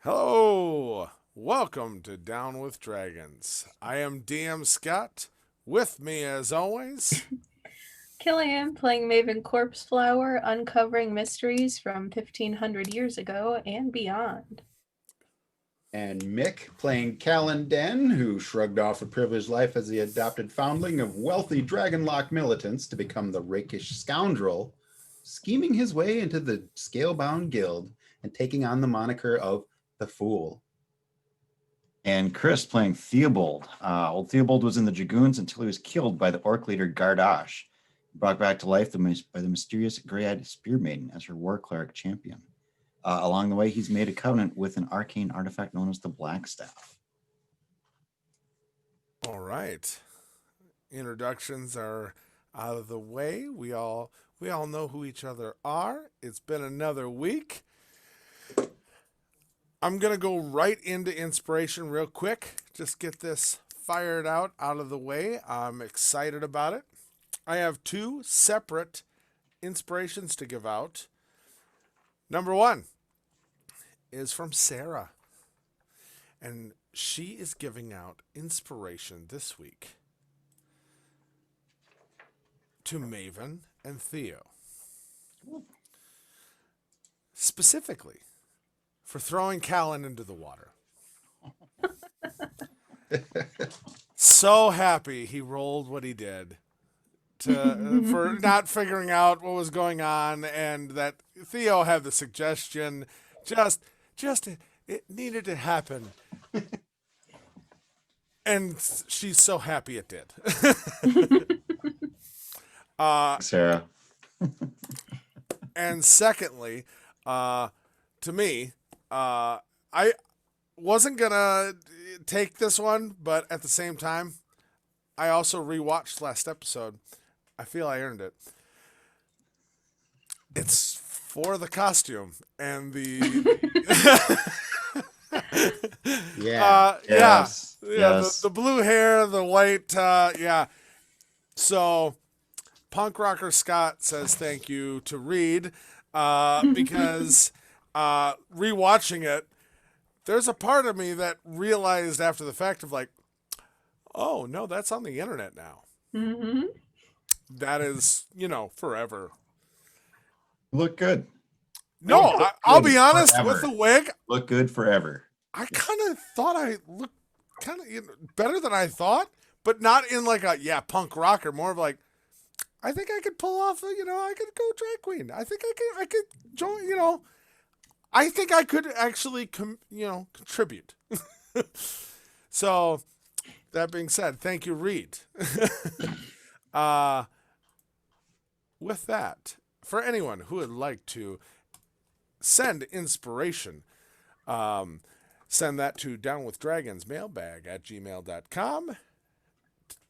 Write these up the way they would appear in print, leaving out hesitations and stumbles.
Hello, welcome to Down with Dragons. I am DM Scott. With me, as always, Killian playing Maven Corpse Flower, uncovering mysteries from 1500 years ago and beyond. And Mick playing Callan Den, who shrugged off a privileged life as the adopted foundling of wealthy Dragonlock militants to become the rakish scoundrel, scheming his way into the Scalebound Guild and taking on the moniker of the Fool. And Chris playing Theobald. Old Theobald was in the Dragoons until he was killed by the orc leader Gardash, brought back to life by the mysterious Grey-Eyed Spear Maiden as her war cleric champion. Along the way, he's made a covenant with an arcane artifact known as the Blackstaff. all right. Introductions are out of the way. We all know who each other are. It's been another week. I'm gonna go right into inspiration real quick. Just get this fired out of the way. I'm excited about it. I have two separate inspirations to give out. Number one is from Sarah, and she is giving out inspiration this week to Maven and Theo. Specifically for throwing Callan into the water. So happy he rolled what he did for not figuring out what was going on, and that Theo had the suggestion. Just it needed to happen, and she's so happy it did. Sarah. And secondly, to me, I wasn't gonna take this one, but at the same time, I also rewatched last episode. I feel I earned it. It's for the costume and the Yeah. Yes. yeah, Yes. the blue hair, the white, yeah. So, Punk Rocker Scott says thank you to Reed because rewatching it, there's a part of me that realized after the fact of like, oh no, that's on the internet now. Mm-hmm. That is, forever. Look good. No, I'll be honest Forever. with the wig. Look good forever. I kind of thought I looked kind of better than I thought, but not in like a punk rocker. More of like, I think I could pull off. I could go drag queen. I think I could join. I think I could actually contribute. So that being said, thank you, Reed. With that, for anyone who would like to send inspiration, send that to downwithdragonsmailbag@gmail.com.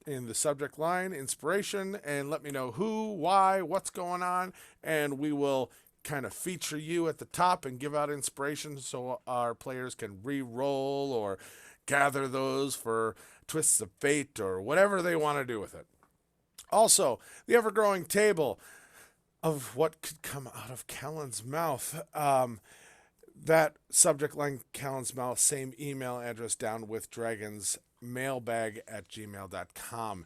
In the subject line, inspiration, and let me know who, why, what's going on, and we will kind of feature you at the top and give out inspiration so our players can re-roll or gather those for twists of fate or whatever they want to do with it. Also, the ever-growing table of what could come out of Callan's mouth. That subject line, Callan's mouth, same email address, down with dragons mailbag@gmail.com.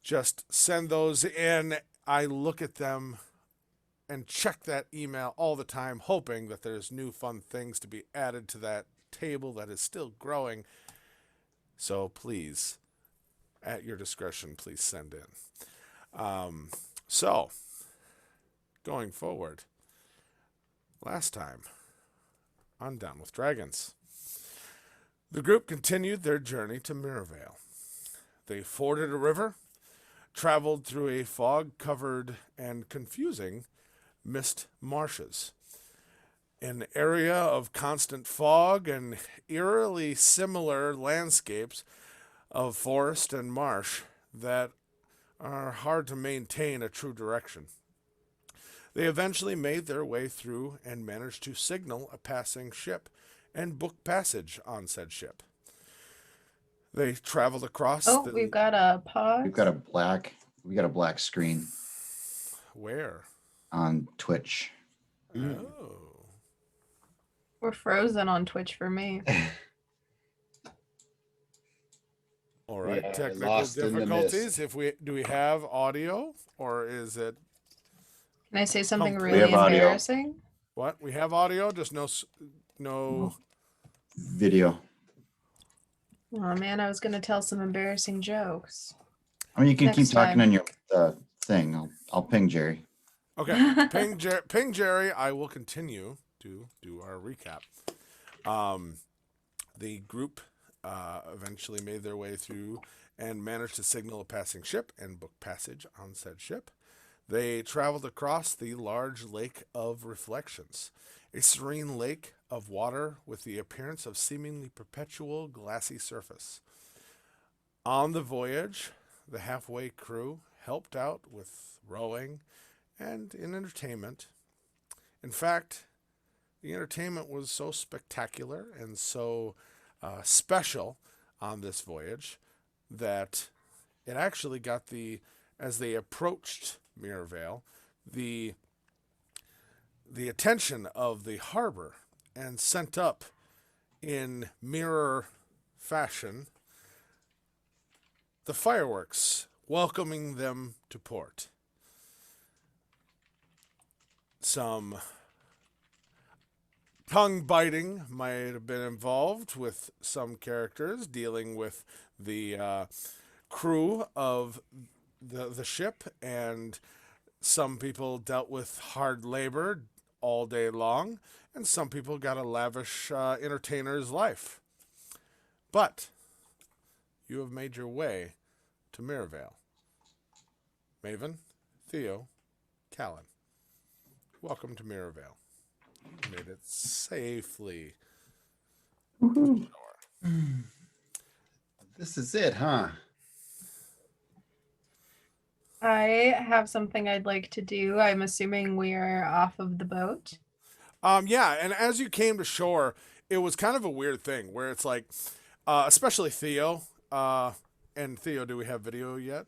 Just send those in. I look at them and check that email all the time, hoping that there's new fun things to be added to that table that is still growing. So please, at your discretion, please send in. So, going forward, last time on Down with Dragons, the group continued their journey to Mirrorvale. They forded a river, traveled through a fog-covered and confusing mist marshes. An area of constant fog and eerily similar landscapes of forest and marsh that are hard to maintain a true direction. They eventually made their way through and managed to signal a passing ship and book passage on said ship. They traveled across We've got a pause. We got a black screen where? on Twitch. Oh. We're frozen on Twitch for me. All right, Yeah, technical lost in the difficulties. mist. Do we have audio, or is it Can I say something Complete. We really have audio. embarrassing? what? We have audio, just no. Video. Oh man, I was gonna tell some embarrassing jokes. I mean, you can keep Next talking time. on your thing. I'll ping Jerry. Okay, ping Jerry. I will continue to do our recap. The group eventually made their way through and managed to signal a passing ship and book passage on said ship. They traveled across the large lake of reflections, a serene lake of water with the appearance of seemingly perpetual glassy surface. On the voyage, the halfway crew helped out with rowing and in entertainment. In fact, the entertainment was so spectacular and so special on this voyage that it actually got as they approached Mirrorvale, the attention of the harbor and sent up in mirror fashion the fireworks welcoming them to port. Some tongue biting might have been involved with some characters dealing with the crew of the ship, and some people dealt with hard labor all day long, and some people got a lavish entertainer's life. But you have made your way to Mirrorvale. Maven, Theo, Callan, welcome to Mirrorvale. You made it safely. This is it, huh? I have something I'd like to do. I'm assuming we're off of the boat. Yeah, and as you came to shore, it was kind of a weird thing where it's like, especially Theo. And Theo, do we have video yet,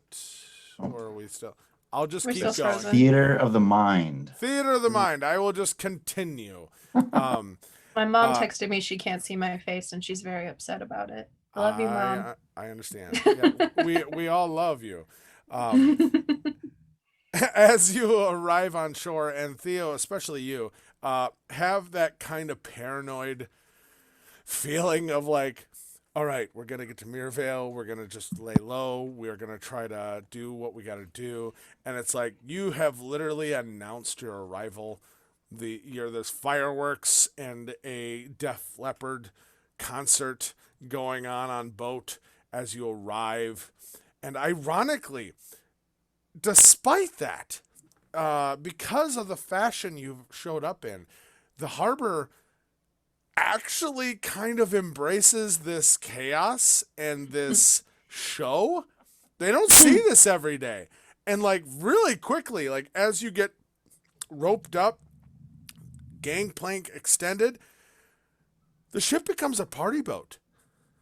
or are we still? I'll just We're keep still going. frozen. Theater of the mind. Theater of the mind. I will just continue. My mom Uh, texted me she can't see my face and she's very upset about it. I love you, Mom. I understand. Yeah, we all love you. As you arrive on shore, and Theo, especially you, have that kind of paranoid feeling of like, all right, we're going to get to Mirrorvale. We're going to just lay low. We're going to try to do what we got to do. And it's like you have literally announced your arrival. There's fireworks and a Def Leppard concert going on boat as you arrive. And ironically, despite that, because of the fashion you've showed up in, the harbor actually kind of embraces this chaos and this show. They don't see this every day. And like really quickly, like as you get roped up, gangplank extended, the ship becomes a party boat.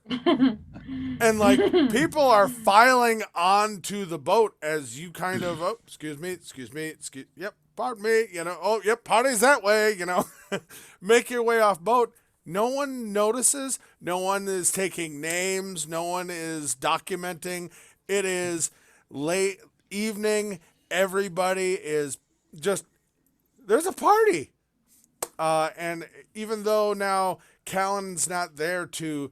And like people are filing onto the boat as you kind of, oh, excuse me, yep, pardon me, oh, yep, party's that way, make your way off boat. No one notices. No one is taking names. No one is documenting. It is late evening. Everybody is just, there's a party. And even though now Callan's not there to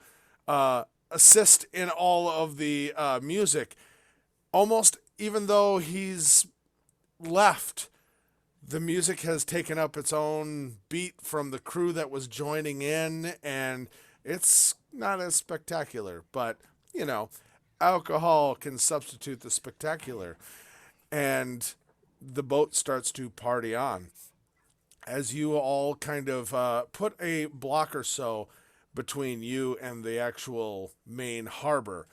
assist in all of the music, almost even though he's left, the music has taken up its own beat from the crew that was joining in, and it's not as spectacular, but, alcohol can substitute the spectacular, and the boat starts to party on. As you all kind of put a block or so between you and the actual main harbor,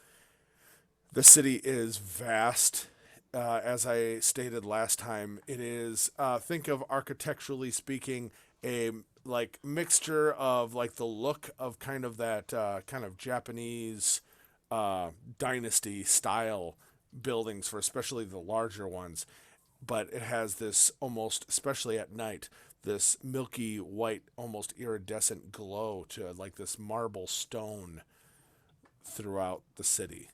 the city is vast. As I stated last time, it is, think of architecturally speaking, a like mixture of like the look of kind of that kind of Japanese dynasty style buildings for especially the larger ones. But it has this almost, especially at night, this milky white, almost iridescent glow to like this marble stone throughout the city.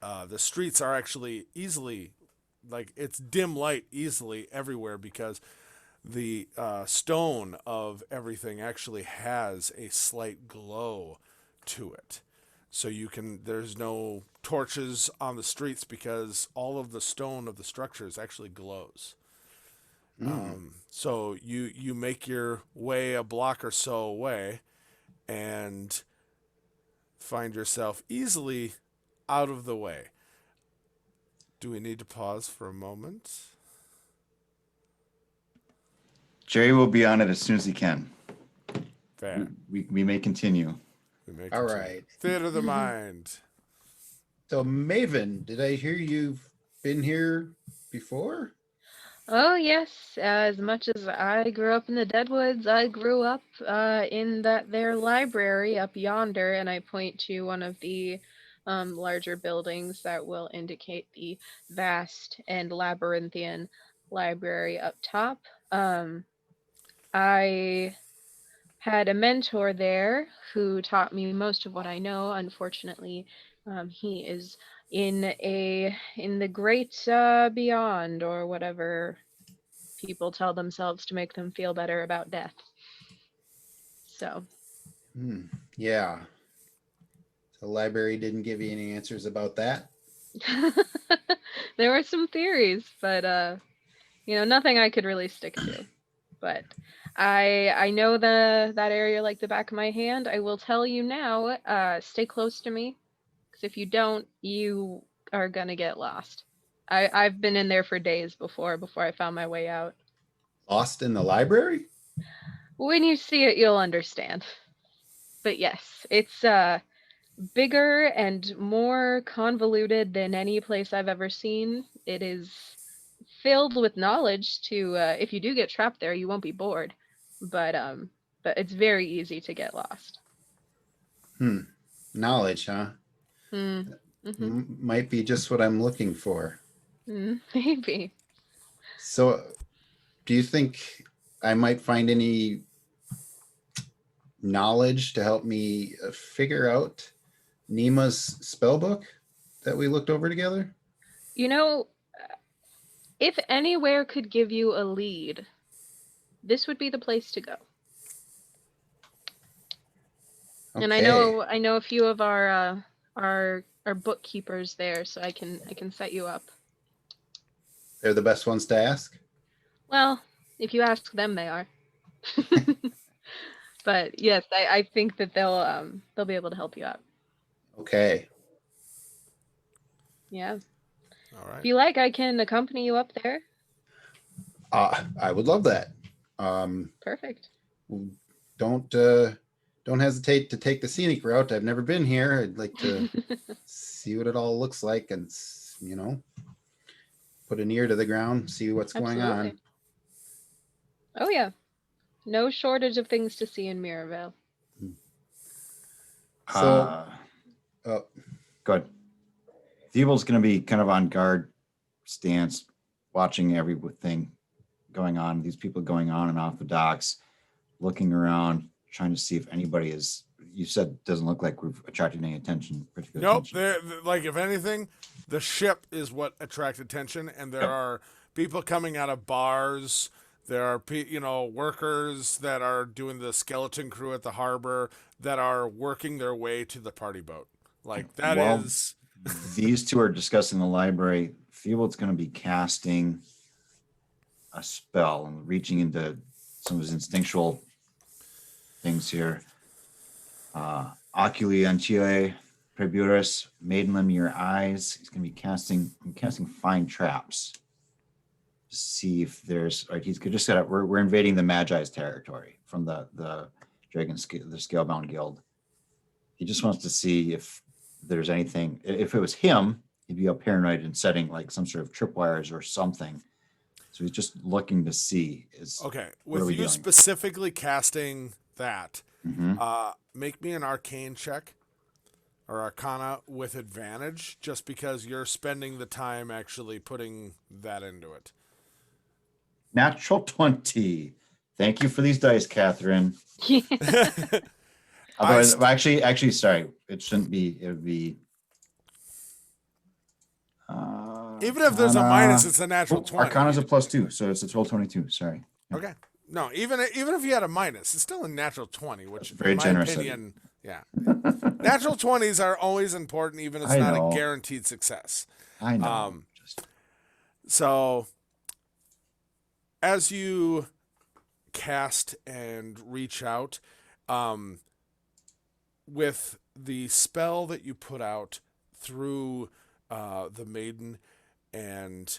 The streets are actually easily, like it's dim light easily everywhere because the stone of everything actually has a slight glow to it. So there's no torches on the streets because all of the stone of the structures actually glows. So you make your way a block or so away and find yourself easily out of the way. Do we need to pause for a moment? Jerry will be on it as soon as he can. Fair. We may continue. We may All continue. right. Theater of the mind. So Maven, did I hear you've been here before? Oh yes, as much as I grew up in the Deadwoods, I grew up in their library up yonder, and I point to one of the larger buildings that will indicate the vast and labyrinthian library up top. I had a mentor there who taught me most of what I know. Unfortunately, he is in the great beyond, or whatever people tell themselves to make them feel better about death. So Yeah. The library didn't give you any answers about that. there were some theories, but nothing I could really stick to. But I know that area like the back of my hand. I will tell you now, stay close to me, because if you don't, you are gonna get lost. I've been in there for days before I found my way out. Lost in the library? When you see it, you'll understand. But yes, it's bigger and more convoluted than any place I've ever seen. It is filled with knowledge to if you do get trapped there, you won't be bored. But it's very easy to get lost. Knowledge, huh? Might be just what I'm looking for. Maybe. So, do you think I might find any knowledge to help me figure out Nima's spell book that we looked over together? If anywhere could give you a lead, this would be the place to go. Okay. And I know a few of our bookkeepers there, so I can set you up. They're the best ones to ask? Well, if you ask them, they are. But yes, I think that they'll be able to help you out. Okay. Yeah. All right. If you like, I can accompany you up there. I would love that. Perfect. Don't hesitate to take the scenic route. I've never been here. I'd like to see what it all looks like and, put an ear to the ground, see what's going on. Absolutely. Oh yeah. No shortage of things to see in Mirabelle. So, Good. Theobald's going to be kind of on guard stance, watching everything going on, these people going on and off the docks, looking around, trying to see if anybody is, you said, doesn't look like we've attracted any attention. Nope. Attention. Like, if anything, the ship is what attracted attention, and there are people coming out of bars. There are, workers that are doing the skeleton crew at the harbor that are working their way to the party boat. Like, that is. These two are discussing the library. Theobald's going to be casting a spell and reaching into some of his instinctual things here. Oculi Antiae Preburis, Maidenland your eyes. He's going to be casting fine traps to see if there's. Right, he's just set up. We're invading the Magi's territory from the Dragon the Scalebound Guild. He just wants to see if there's anything. If it was him, he'd be all paranoid and setting like some sort of tripwires or something. So he's just looking to see. Okay, with you specifically casting that, make me an arcane check or arcana with advantage, just because you're spending the time actually putting that into it. Natural 20. Thank you for these dice, Catherine. Yeah. Otherwise, actually, sorry. It shouldn't be. It would be. Even if there's a minus, it's a oh, natural 20. Arcana's a +2, so it's a total 22. Sorry. Okay. No, even if you had a minus, it's still a natural 20, which Very in my generous of you. opinion, yeah. Natural 20s are always important, even if it's I not know. a guaranteed success. I know. So as you cast and reach out, with the spell that you put out through the maiden and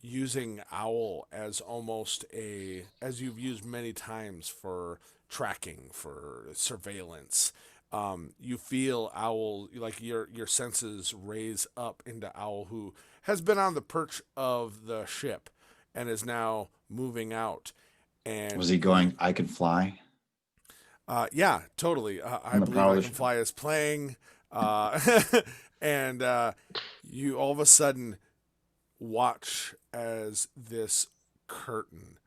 using owl as almost as you've used many times for tracking, for surveillance, you feel owl, like your senses raise up into owl, who has been on the perch of the ship and is now moving out. And Was he going? I can fly. yeah, totally. I the believe power I of Can the Fly is playing. And you all of a sudden watch as this curtain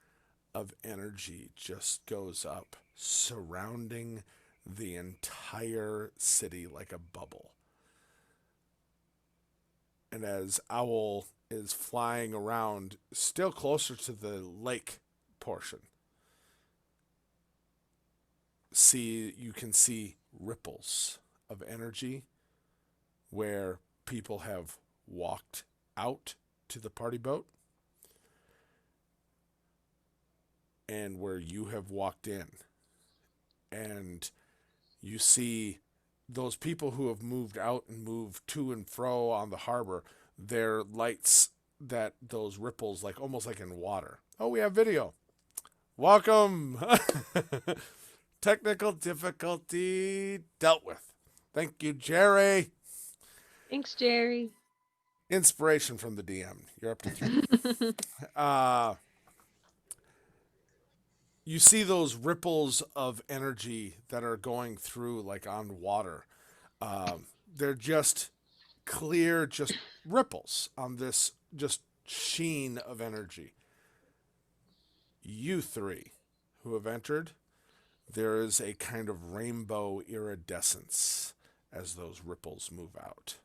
of energy just goes up, surrounding the entire city like a bubble. And as Owl is flying around, still closer to the lake portion, you can see ripples of energy where people have walked out to the party boat and where you have walked in. And you see those people who have moved out and moved to and fro on the harbor, their lights, that those ripples, like almost like in water. Oh, we have video. Welcome. Technical difficulty dealt with. Thank you, Jerry. Thanks, Jerry. Inspiration from the DM. You're up to 3. You see those ripples of energy that are going through like on water. They're just clear, just ripples on this just sheen of energy. You 3 who have entered, there is a kind of rainbow iridescence as those ripples move out.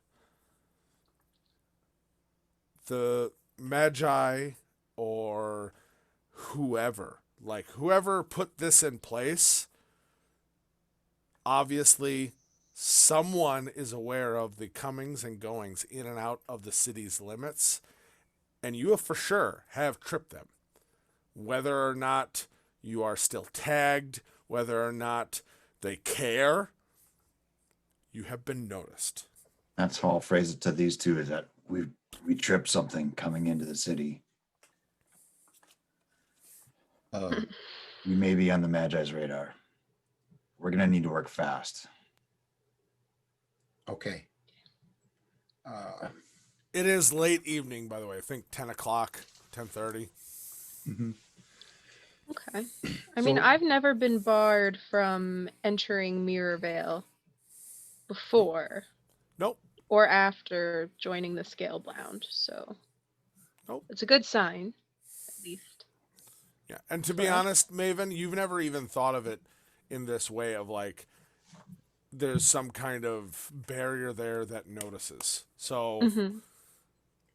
The Magi or whoever put this in place, obviously someone is aware of the comings and goings in and out of the city's limits, and you for sure have tripped them. Whether or not you are still tagged, whether or not they care, you have been noticed. That's how I'll phrase it to these two: is that we tripped something coming into the city. We may be on the Magi's radar. We're gonna need to work fast. Okay. It is late evening, by the way. I think 10 o'clock, 10:30. Mm-hmm. Okay. I mean, So- I've never been barred from entering Mirrorvale before Nope. or after joining the Scalebound, so Nope. it's a good sign, at least. Yeah. And to be Correct. honest, Maven, you've never even thought of it in this way of like there's some kind of barrier there that notices. So Mhm.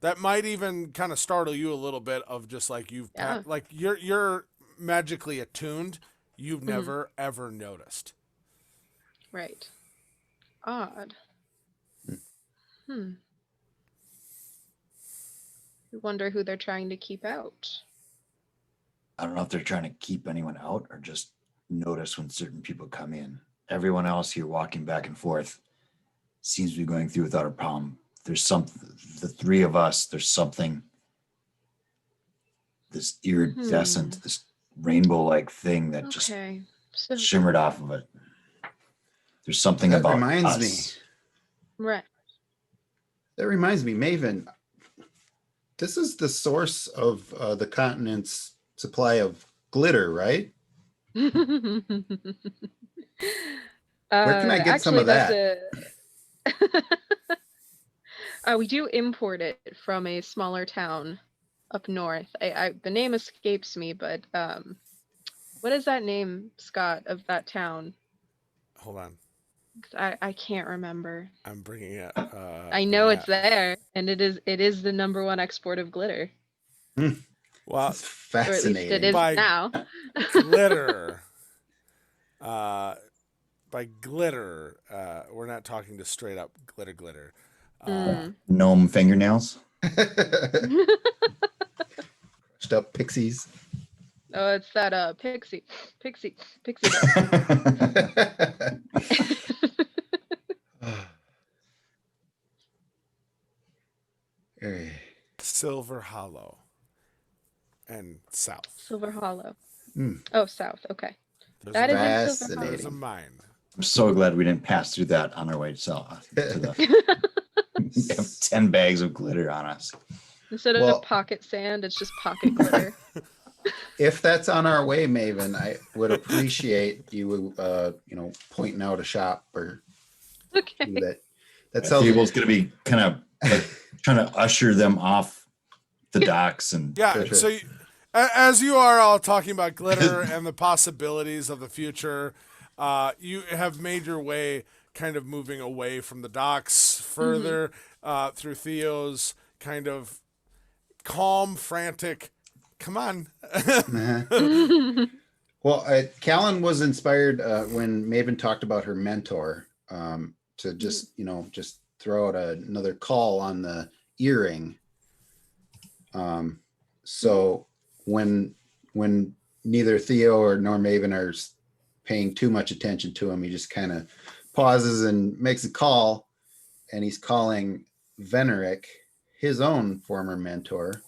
that might even kind of startle you a little bit of just like Yeah. like you're magically attuned. You've Mhm. never ever noticed. Right. Odd. Hmm. I wonder who they're trying to keep out. I don't know if they're trying to keep anyone out or just notice when certain people come in. Everyone else here walking back and forth seems to be going through without a problem. There's the 3 of us, there's something, this iridescent, this rainbow-like thing that just Okay. So shimmered off of it. There's something That about reminds us. me. right. That reminds me, Maven. This is the source of the continent's supply of glitter, right? Where can I get some of We do import it from a smaller town up north. The name escapes me, but What is that name, Scott, of that town? Hold on. 'Cause I can't remember. I'm bringing it. I know it's there, and it is the #1 export of glitter, Well, That's or at least it fascinating. is By- now. glitter. By glitter, we're not talking to straight up glitter. Mm. Gnome fingernails. Crushed up pixies. Oh, it's that pixie dust. Eh, Silver Hollow and south. Silver Hollow. Hmm. Oh, south. Okay. There's That a is mine. in Silver Hollow. There's a mine. I'm so glad we didn't pass through that on our way to the we have 10 bags of glitter on us. Instead Well- of pocket sand, it's just pocket glitter. If that's on our way, Maven, I would appreciate you, pointing out a shop or Okay. that. That sells. Theobald's going to be kind of like trying to usher them off the docks and Yeah. Sure, sure. So, as you are all talking about glitter and the possibilities of the future, you have made your way, kind of moving away from the docks further through Theo's kind of calm, frantic. Come on. Well, Callan was inspired when Maven talked about her mentor to just, just throw out another call on the earring. So when neither Theo nor Maven are paying too much attention to him, he just kind of pauses and makes a call, and he's calling Veneric, his own former mentor.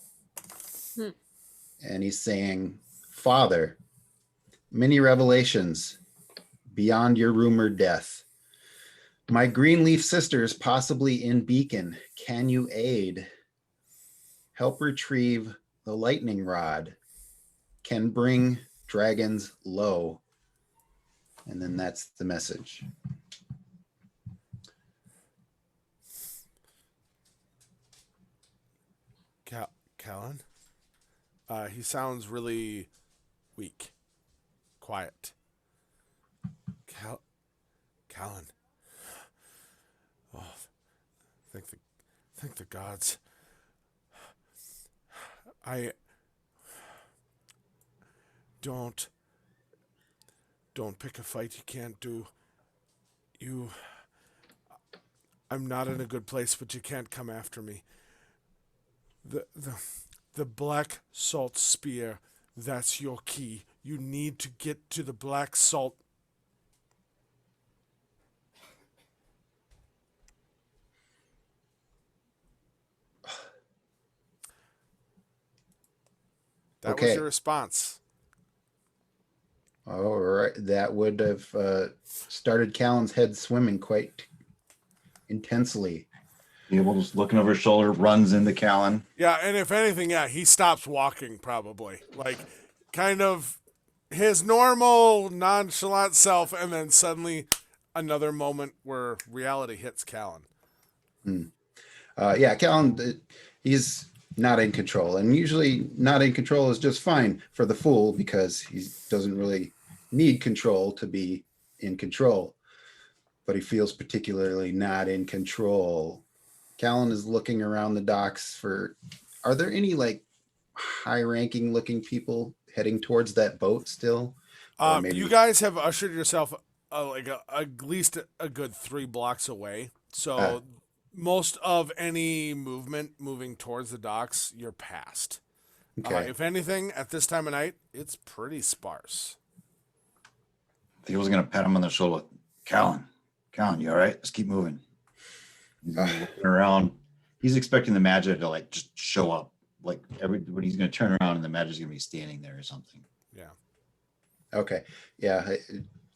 And he's saying, Father, many revelations beyond your rumored death. My Greenleaf sisters, possibly in Beacon, can you aid? Help retrieve the lightning rod. Can bring dragons low. And then that's the message. Callan? He sounds really weak, quiet. Callan. Oh, thank the gods. I don't pick a fight you can't do. I'm not in a good place, but you can't come after me. The black salt spear, that's your key. You need to get to the black salt. That was Okay. your response. All right. That would have started Callan's head swimming quite intensely. Theobald just looking over his shoulder, runs into Callan. Yeah, and if anything, he stops walking probably. Like, kind of his normal nonchalant self, and then suddenly another moment where reality hits Callan. Callan, he's not in control, and usually not in control is just fine for the fool because he doesn't really need control to be in control, but he feels particularly not in control. Callan is looking around the docks are there any like high ranking looking people heading towards that boat still? Or maybe- You guys have ushered yourself at least a good 3 blocks away. So most of any moving towards the docks, you're past. Okay. If anything, at this time of night, it's pretty sparse. Theobald's going to pat him on the shoulder. Callan, you all right? Let's keep moving. He's looking around. He's expecting the Magi to like just show up. Like when he's going to turn around and the Magi's going to be standing there or something. Yeah. Okay. Yeah.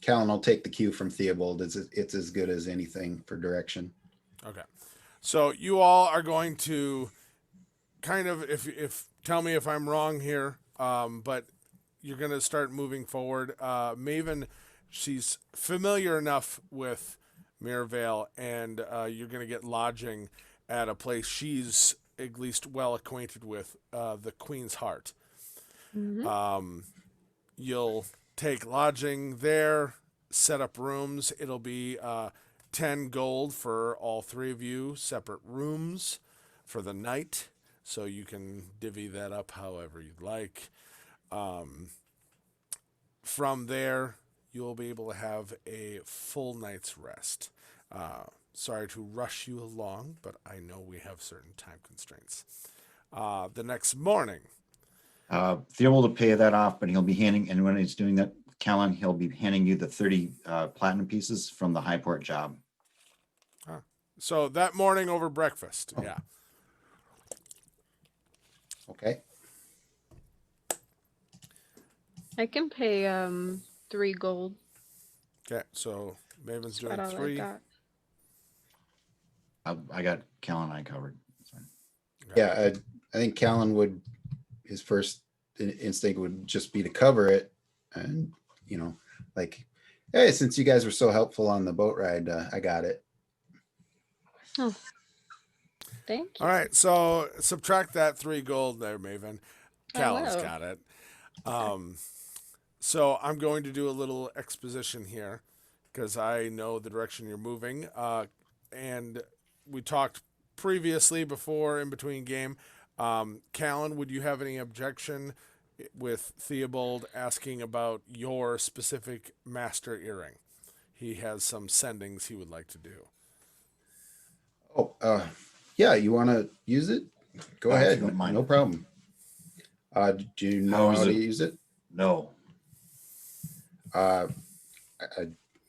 Callan will take the cue from Theobald. It's as good as anything for direction. Okay. So you all are going to kind of, if tell me if I'm wrong here, but you're going to start moving forward. Maven, she's familiar enough with Mirrorvale, and you're going to get lodging at a place she's at least well acquainted with, the Queen's Heart. You'll take lodging there, set up rooms. It'll be 10 gold for all three of you, separate rooms for the night. So you can divvy that up however you'd like. From there, you'll be able to have a full night's rest. Sorry to rush you along, but I know we have certain time constraints. The next morning, Theobald will pay that off, but he'll be handing, and when he's doing that, Callan, he'll be handing you the 30 platinum pieces from the Highport job. so that morning over breakfast, yeah. Okay. I can pay 3 gold. Okay, so Maven's About doing all I 3. got. I got Callan and I covered. That's fine. Yeah, I think Callan would, his first instinct would just be to cover it, and like, hey, since you guys were so helpful on the boat ride, I got it. Oh, thank you. All right, so subtract that 3 gold there, Maven. Callan's will. got it. So I'm going to do a little exposition here because I know the direction you're moving. And we talked previously before in between game. Callan, would you have any objection with Theobald asking about your specific master earring? He has some sendings he would like to do. Oh, yeah, you want to use it? Go If ahead. you don't mind. No problem. Do you know How is how to it? use it? No.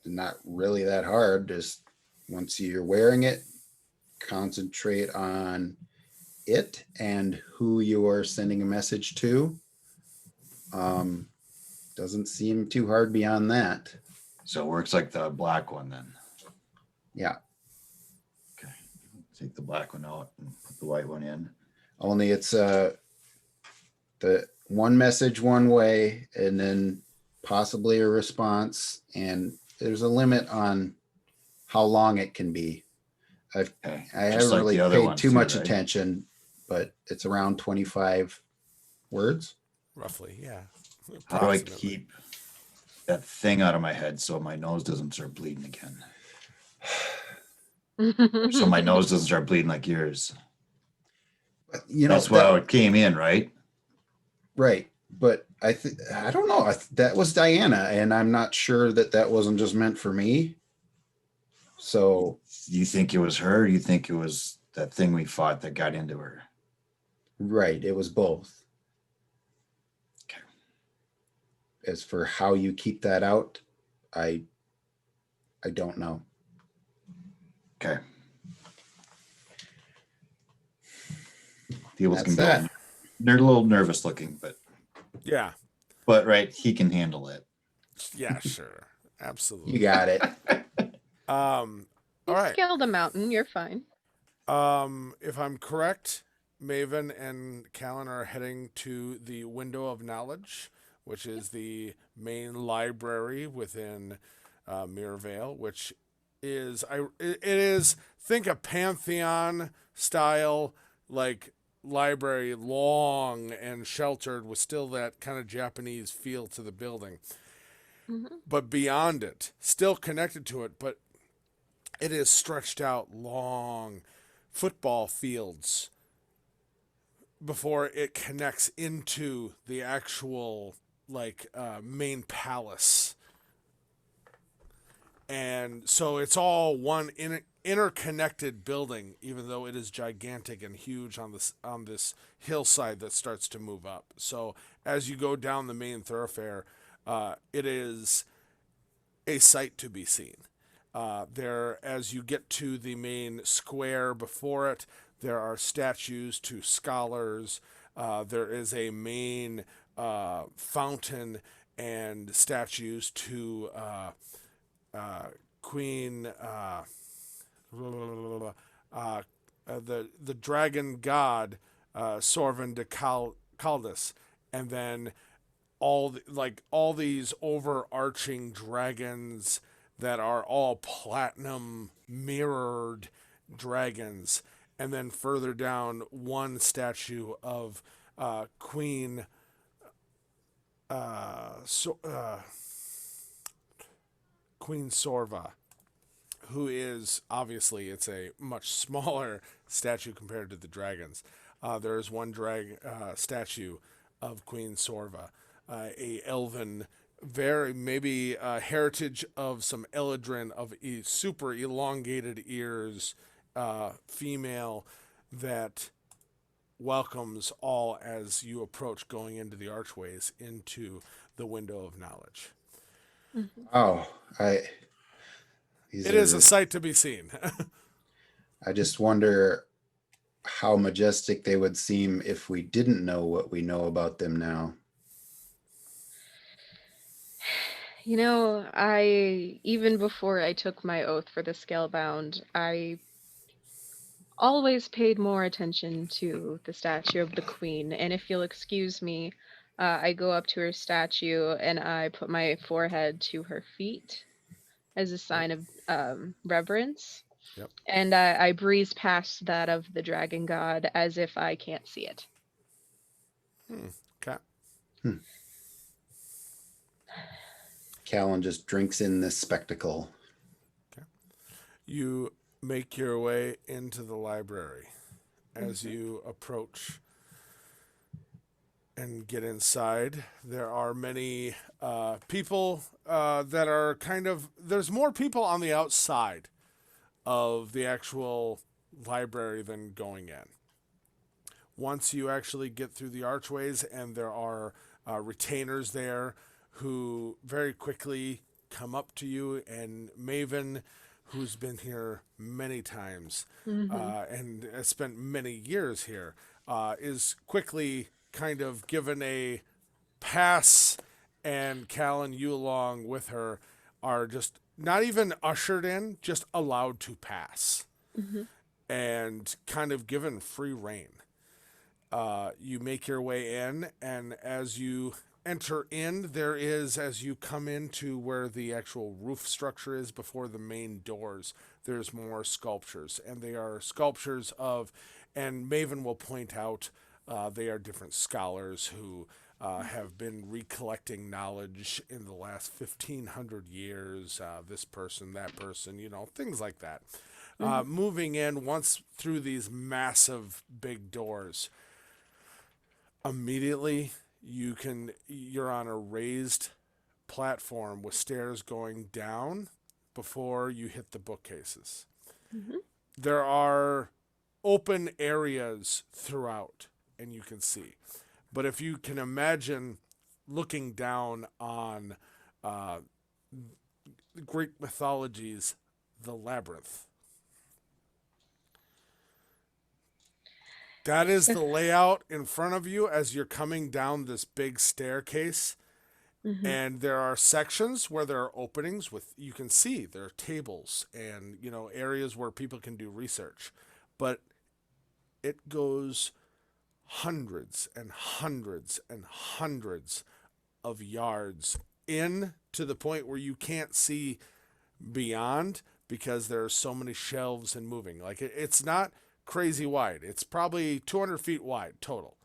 Not really that hard. Just once you're wearing it, concentrate on it and who you are sending a message to. Doesn't seem too hard beyond that. So it works like the black one then. Yeah. Okay. Take the black one out and put the white one in. Only it's the one message one way, and then possibly a response, and there's a limit on how long it can be. Okay. I Just haven't like really the other paid ones too too, much right? attention, but it's around 25 words. Roughly, yeah. How do I Approximately. keep that thing out of my head so my nose doesn't start bleeding again? So my nose doesn't start bleeding like yours. That's why that, it came in, right? right. But I don't know. That was Diana, and I'm not sure that wasn't just meant for me. So, Do you think it was her? Or do you think it was that thing we fought that got into her? right, it was both. Okay. As for how you keep that out, I don't know. Okay. Theobald's That's gonna that. be, they're a little nervous looking, Yeah, but right, he can handle it. yeah, sure. Absolutely. You got it. All You right. scaled a mountain. You're fine. If I'm correct, Maven and Callan are heading to the Window of Knowledge, which is the main library within Mirrorvale, which is it is, think a Pantheon style like library, long and sheltered with still that kind of Japanese feel to the building. But beyond it, still connected to it, but it is stretched out long football fields before it connects into the actual main palace. And so it's all one interconnected building, even though it is gigantic and huge on this hillside that starts to move up. So as you go down the main thoroughfare, it is a sight to be seen. As you get to the main square before it, there are statues to scholars. There is a main fountain and statues to Queen, the dragon god, Sorvin de Caldus, and then all these overarching dragons that are all platinum mirrored dragons, and then further down one statue of Queen Queen Sorva, who is obviously it's a much smaller statue compared to the dragons. There is one statue of Queen Sorva, a elven, very maybe heritage of some Eladrin of super elongated ears, female that welcomes all as you approach, going into the archways into the window of knowledge. Oh, these It is are- a sight to be seen. I just wonder how majestic they would seem if we didn't know what we know about them now. You know, I even before I took my oath for the Scalebound, I always paid more attention to the statue of the queen. And if you'll excuse me, I go up to her statue and I put my forehead to her feet as a sign of reverence. Yep. And I breeze past that of the dragon god as if I can't see it. Okay. Callan just drinks in this spectacle. You make your way into the library. As you approach and get inside, there are many people that are there's more people on the outside of the actual library than going in. Once you actually get through the archways, and there are retainers there who very quickly come up to you, and Maven, who's been here many times and has spent many years here, is quickly kind of given a pass, and Callan, you along with her, are just not even ushered in, just allowed to pass and kind of given free rein. You make your way in, and as you enter in, there is, as you come into where the actual roof structure is before the main doors, there's more sculptures, and they are sculptures of, and Maven will point out, they are different scholars who have been recollecting knowledge in the last 1,500 years, this person, that person, things like that. Moving in once through these massive big doors, immediately you're on a raised platform with stairs going down before you hit the bookcases. There are open areas throughout, and you can see. But if you can imagine looking down on Greek mythology's The Labyrinth, that is the layout in front of you as you're coming down this big staircase. And there are sections where there are openings you can see there are tables and, areas where people can do research. But it goes hundreds and hundreds and hundreds of yards in, to the point where you can't see beyond because there are so many shelves and moving. Like it's not crazy wide. It's probably 200 feet wide total,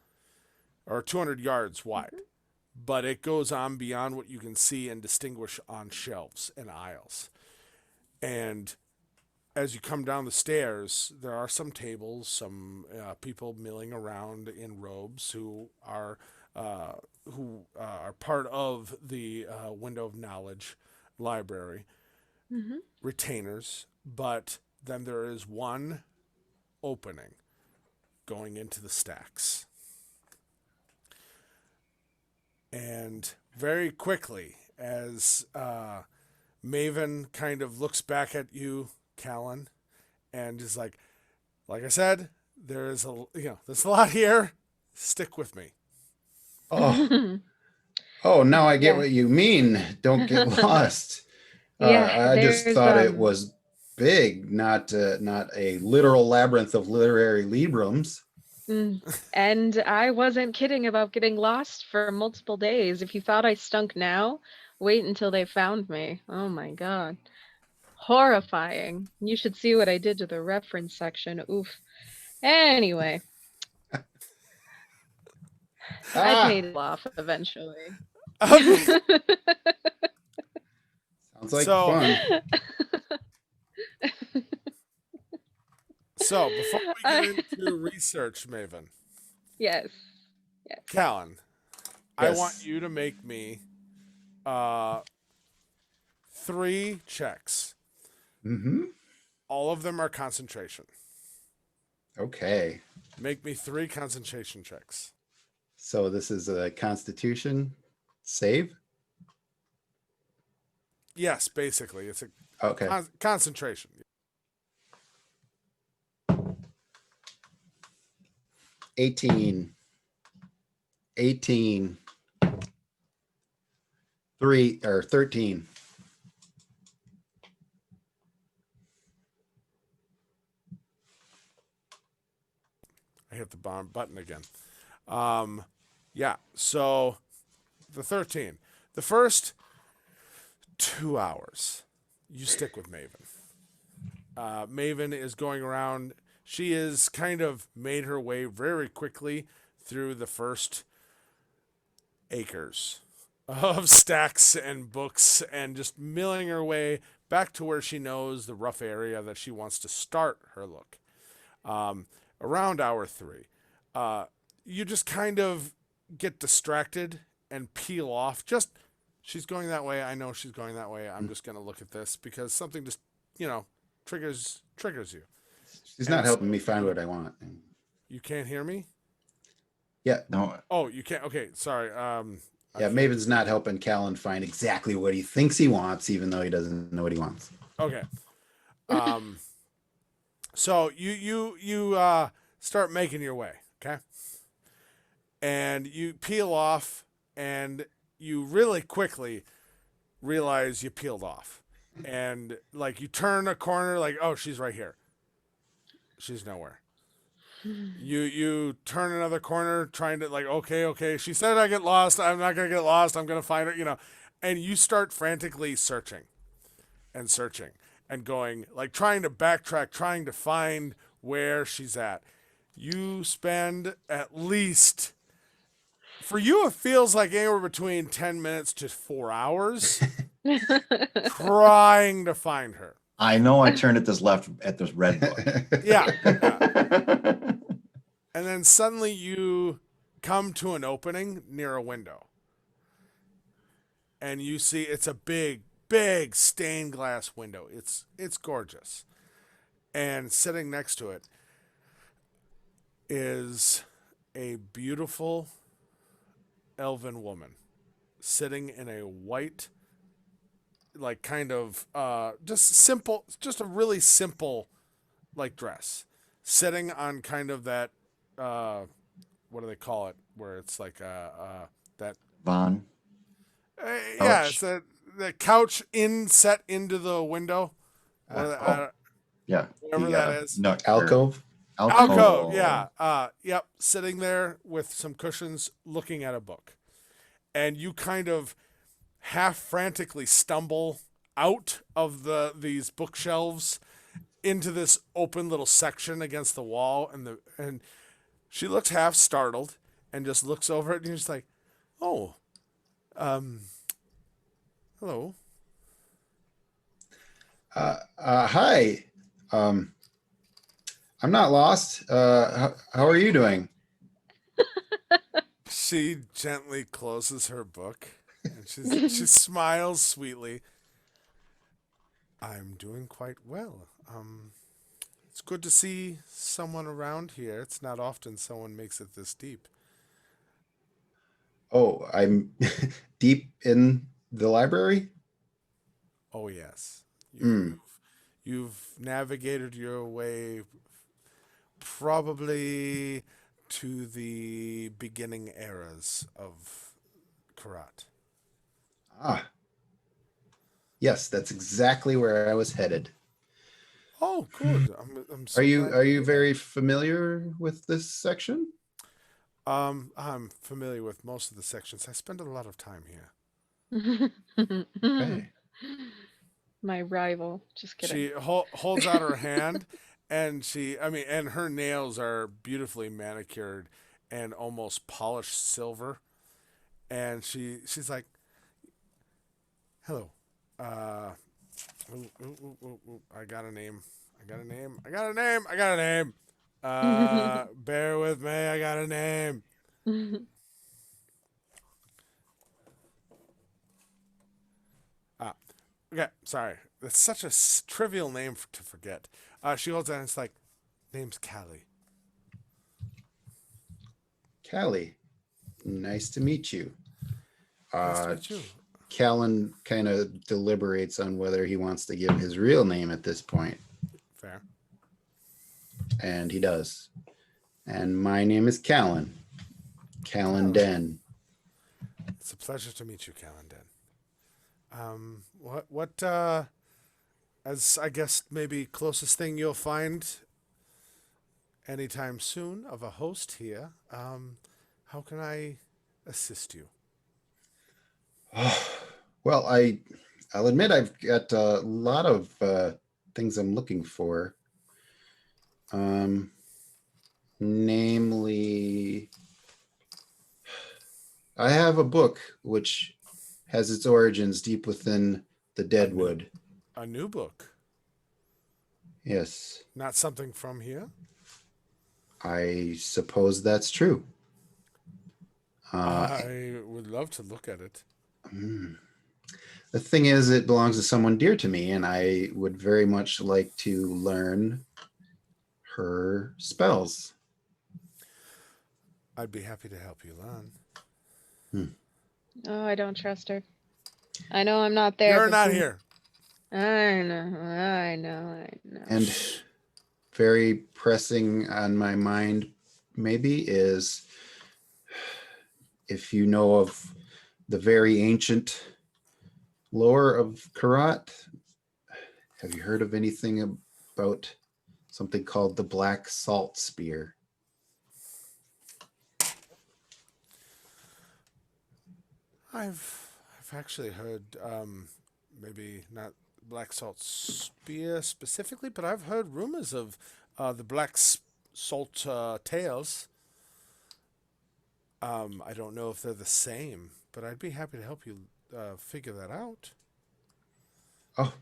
or 200 yards wide, but it goes on beyond what you can see and distinguish on shelves and aisles. And as you come down the stairs, there are some tables, some people milling around in robes who are part of the Window of Knowledge library, retainers. But then there is one opening going into the stacks. And very quickly, as Maven kind of looks back at you, Callan, and is like I said, there's a lot here. Stick with me. Oh, now I get Yeah. what you mean. Don't get lost. Yeah, I just there's, thought it was big, not a literal labyrinth of literary librams. And I wasn't kidding about getting lost for multiple days. If you thought I stunk now, wait until they found me. Oh my god. Horrifying. You should see what I did to the reference section. Oof. Anyway, I paid it off eventually. Sounds like So- fun. So before we get into research, Maven, Yes. Callan, I want Yes. you to make me 3 checks. Mm-hmm. All of them are concentration. Okay. Make me 3 concentration checks. So this is a Constitution save. Yes, basically, it's a Okay. concentration. 18. 18. 3 or 13. I hit the bomb button again. Yeah, so the 13. The first 2 hours, you stick with Maven. Maven is going around. She has kind of made her way very quickly through the first acres of stacks and books and just milling her way back to where she knows the rough area that she wants to start her look. Around hour 3, you just kind of get distracted and peel off. Just, she's going that way. I know she's going that way. I'm just going to look at this because something just, triggers you. She's not helping me find what I want. You can't hear me? Yeah. No, Oh, you can't. Okay, sorry. Yeah, Maven's not helping Callan find exactly what he thinks he wants, even though he doesn't know what he wants. Okay. So you start making your way, okay? And you peel off, and you really quickly realize you peeled off, and like you turn a corner, like, oh, she's right here. She's nowhere. You turn another corner, trying to, like, okay. She said I get lost. I'm not gonna get lost. I'm gonna find her, and you start frantically searching and going, like, trying to backtrack, trying to find where she's at. You spend at least, for you, it feels like anywhere between 10 minutes to 4 hours trying to find her. I know I turned at this red book. Yeah. And then suddenly you come to an opening near a window. And you see it's a big stained glass window. It's gorgeous. And sitting next to it is a beautiful elven woman sitting in a white, like, kind of just a really simple, like, dress, sitting on kind of that what do they call it, where it's like that Vaughn. yeah, Couch. it's the couch set into the window. Yeah. Whatever that is. No, Alcove. Alcove, yeah. Yep, sitting there with some cushions looking at a book. And you kind of half frantically stumble out of these bookshelves into this open little section against the wall, and she looks half startled and just looks over it, and you're just like, oh, hello. Hi. I'm not lost. How are you doing? She gently closes her book and she smiles sweetly. I'm doing quite well. It's good to see someone around here. It's not often someone makes it this deep. Oh, I'm deep in the library. Oh yes. Mm. You've navigated your way probably to the beginning eras of Karat. Ah. Yes, that's exactly where I was headed. Oh, good. I'm so Are you glad are to you hear that. very familiar with this section? I'm familiar with most of the sections. I spend a lot of time here. Okay. My rival. Just kidding. She holds out her hand, and and her nails are beautifully manicured and almost polished silver. And she's like, "Hello, I got a name. I got a name. I got a name. I got a name. Bear with me. I got a name. Ah, okay. Sorry. That's such a trivial name to forget. She holds out and it's like, name's Callie. Callie, nice to meet you. Nice to meet you. Callan kind of deliberates on whether he wants to give his real name at this point, Fair. and he does. And my name is Callan. Callan Den. It's a pleasure to meet you, Calendin. What, as I guess maybe closest thing you'll find anytime soon of a host here, how can I assist you? Well, I'll admit I've got a lot of things I'm looking for. Namely, I have a book which has its origins deep within the Deadwood. A new book, Yes, not something from here. I suppose that's true. I would love to look at it. The thing is, it belongs to someone dear to me, and I would very much like to learn her spells. I'd be happy to help you learn. Oh, I don't trust her. I know I'm not there. You're but not she- here. I know. And very pressing on my mind, maybe, is if you know of the very ancient lore of Karat. Have you heard of anything about something called the Black Salt Spear? I've actually heard maybe not black salt spear specifically, but I've heard rumors of the salt tails. I don't know if they're the same, but I'd be happy to help you figure that out. Oh,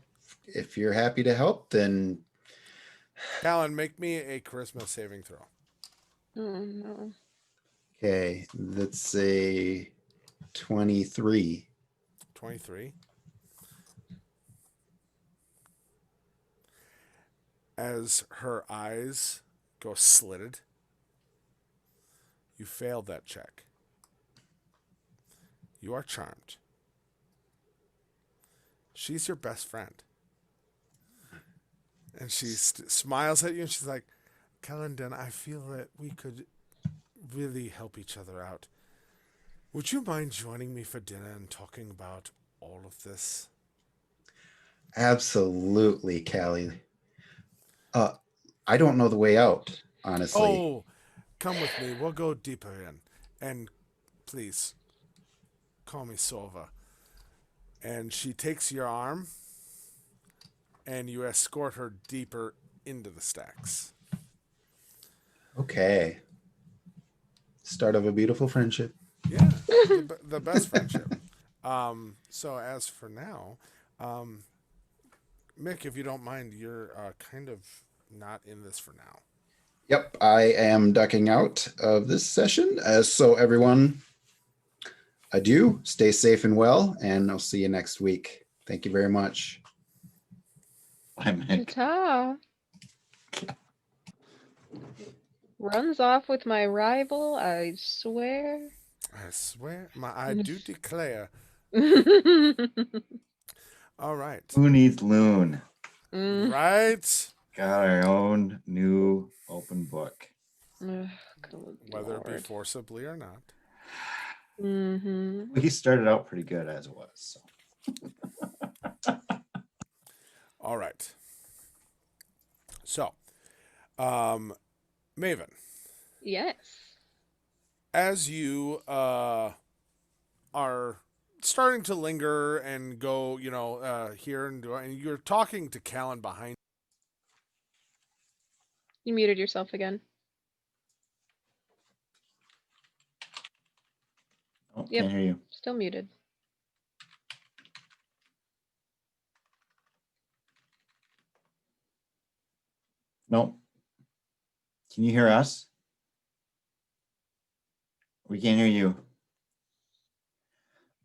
if you're happy to help, then Callan, make me a charisma saving throw. Oh no. okay, that's a 23. 23. As her eyes go slitted, you failed that check. You are charmed. She's your best friend. And she smiles at you and she's like, Calendon, I feel that we could really help each other out. Would you mind joining me for dinner and talking about all of this? Absolutely, Callie. I don't know the way out, honestly. Oh, come with me. We'll go deeper in. And please, call me Sova. And she takes your arm and you escort her deeper into the stacks. Okay. Start of a beautiful friendship. Yeah, the best friendship. So as for now, Mick, if you don't mind, you're kind of not in this for now. Yep, I am ducking out of this session. So everyone, adieu, stay safe and well, and I'll see you next week. Thank you very much. Bye, Mick. Ta. Runs off with my rival, I swear. I swear, I do declare. All right. Who needs Loon? Mm. Right? Got our own new open book. Ugh, good Whether it be lord. forcibly or not. Mm-hmm. Well, he started out pretty good as it was. So. All right. So, Maven, Yes. as you are starting to linger and go, here and you're talking to Callan behind. You muted yourself again. Oh, Yep. can't hear you. Still muted. Nope. Can you hear us? We can't hear you.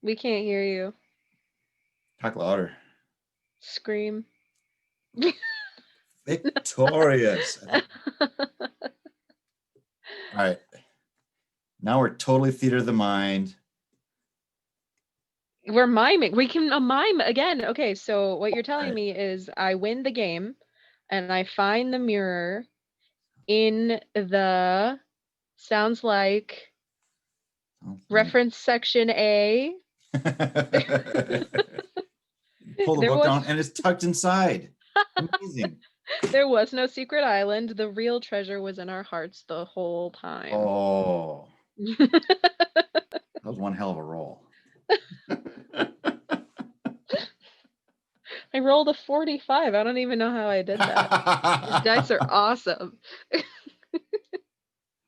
We can't hear you. Talk louder. Scream. Victorious. All right. Now we're totally theater of the mind. We're miming. We can mime again. Okay, so what you're telling Right. me is I win the game and I find the mirror in the sounds like reference section A. Pull the There book was down and it's tucked inside. Amazing. there was no secret island. The real treasure was in our hearts the whole time. Oh, that was one hell of a roll. I rolled a 45. I don't even know how I did that. These dice are awesome.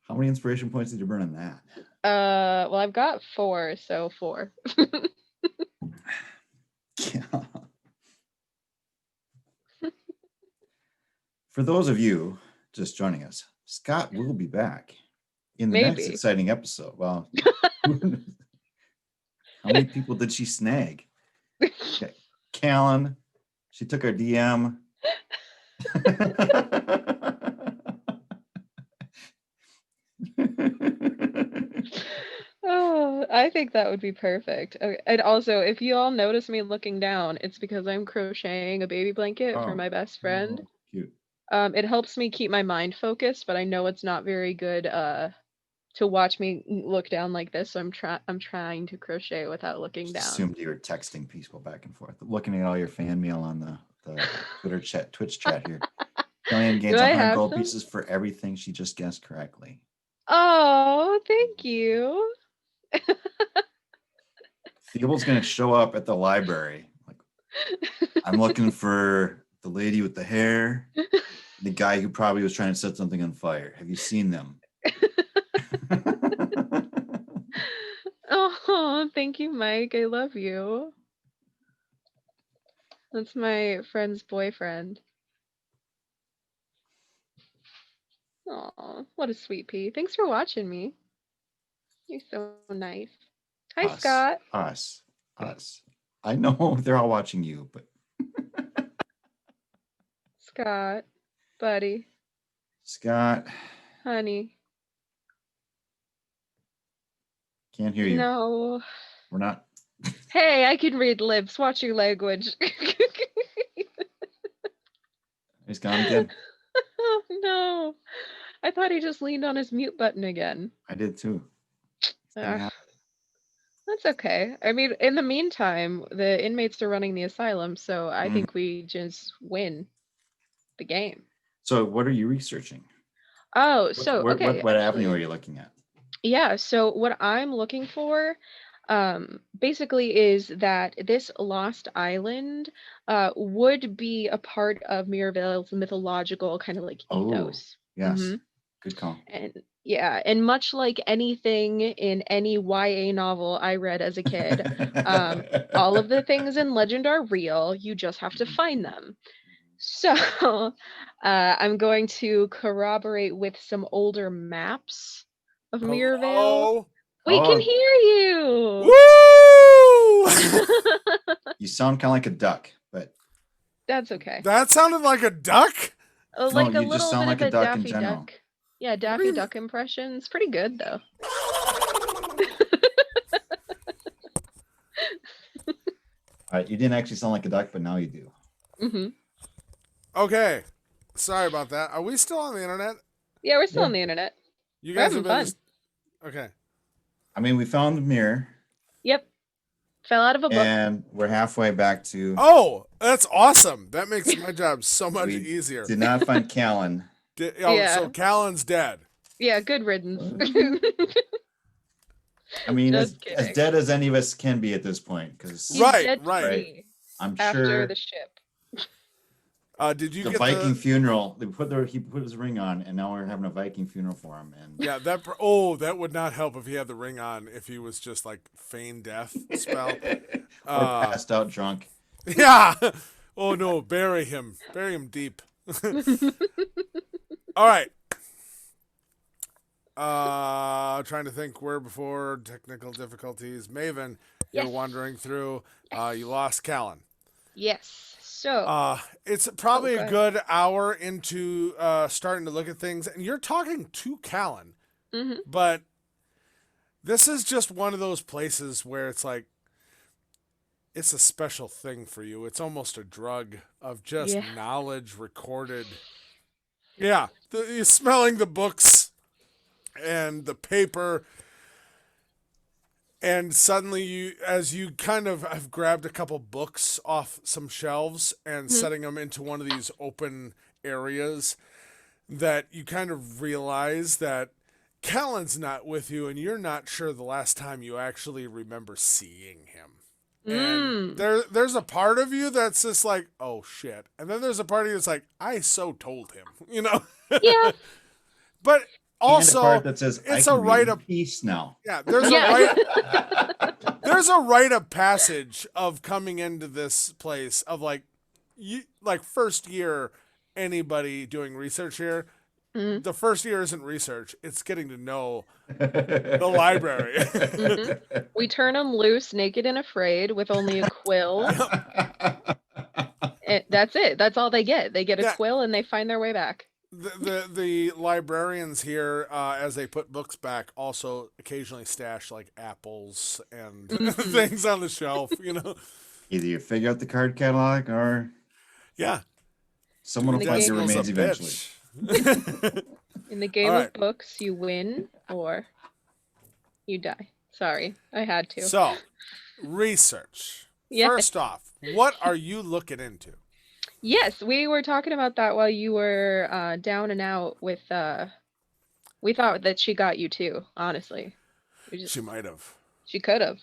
How many inspiration points did you burn on that? Well, I've got 4, so 4. Yeah. For those of you just joining us, Scott will be back in the next Maybe. exciting episode. Well, how many people did she snag? Okay. Callan, she took our DM. Oh, I think that would be perfect. Okay. And also, if you all notice me looking down, it's because I'm crocheting a baby blanket for Oh. my best friend. Oh, cute. It helps me keep my mind focused, but I know it's not very good to watch me look down like this. So I'm trying to crochet without looking Just down. assumed you were texting people back and forth, looking at all your fan mail on the Twitter chat, Twitch chat here. Kellyanne gains I 100 have gold some? pieces for everything she just guessed correctly. Oh, thank you. Theobald's going to show up at the library. Like, I'm looking for the lady with the hair, the guy who probably was trying to set something on fire. Have you seen them? Oh, thank you, Mike. I love you. That's my friend's boyfriend. Oh, what a sweet pea. Thanks for watching me. You're so nice. Hi, Us, Scott. Us. I know they're all watching you, but Scott, buddy, Scott, honey. can't hear you. No. We're not. Hey, I can read lips. Watch your language. He's gone again. Oh, no. I thought he just leaned on his mute button again. I did too. Ugh. That's okay. I mean, in the meantime, the inmates are running the asylum, so I Mhm. think we just win the game. So, what are you researching? Oh, What, so what, okay. what avenue actually, are you looking at? Yeah, so what I'm looking for basically is that this lost island would be a part of Mirabelle's mythological kind of like Oh, ethos. yes. Mhm. Good call. And yeah, and much like anything in any YA novel I read as a kid, all of the things in legend are real. You just have to find them. So I'm going to corroborate with some older maps of Mirabelle. Hello? We can Oh. hear you. Woo! You sound kind of like a duck, but That's okay. That sounded like a duck? Oh, No, like a you just little sound bit like a of a duck in Daffy general. Duck. Yeah, Daffy Duck impressions. Pretty good though. all right, you didn't actually sound like a duck, but now you do. Hmm. Okay. Sorry about that. Are we still on the internet? Yeah, we're still Yeah. on the internet. You We're guys having have been fun. just... Okay. I mean, we found the mirror, Yep. Fell out of a book. and we're halfway back to. Oh, that's awesome. That makes my job so much We easier. Did not find Callan. Yeah. So Callan's dead. Yeah, good riddance. I mean, as Just kidding. dead as any of us can be at this point, because He's Right, dead to right. me I'm after sure the ship. Did you the get Viking the... funeral. He put his ring on, and now we're having a Viking funeral for him. And Yeah, that would not help if he had the ring on, if he was just like feign death spell. or passed out drunk. Yeah. Oh no, bury him. Bury him deep. All right. Trying to think where before technical difficulties. Maven, you're Yes. wandering through. You lost Callan. Yes. So, It's probably go a ahead. good hour into starting to look at things, and you're talking to Callan, hmm but this is just one of those places where it's like it's a special thing for you. It's almost a drug of just Yeah. knowledge recorded. Yeah, you're smelling the books and the paper, and suddenly as you kind of have grabbed a couple books off some shelves and Mhm. setting them into one of these open areas, that you kind of realize that Callan's not with you, and you're not sure the last time you actually remember seeing him. And Mm. there's a part of you that's just like, oh shit. And then there's a part of you that's like, I so told him, you know? Yeah. But And a also, part that says, I it's can a read rite in of peace now. yeah, there's Yeah. there's a rite of passage of coming into this place of like first year anybody doing research here. Mhm. The first year isn't research, it's getting to know the library. We turn them loose, naked and afraid, with only a quill. That's it. That's all they get. They get a Yeah. quill and they find their way back. The librarians here, as they put books back, also occasionally stash like apples and things on the shelf. You know, Either you figure out the card catalog or yeah, someone will The find game- your Decimal's a remains eventually. bitch. In the game All of right. books, you win or you die. Sorry, I had to. So, research. Yeah. First off, what are you looking into? Yes, we were talking about that while you were down and out with we thought that she got you too, honestly. She might have. She could have.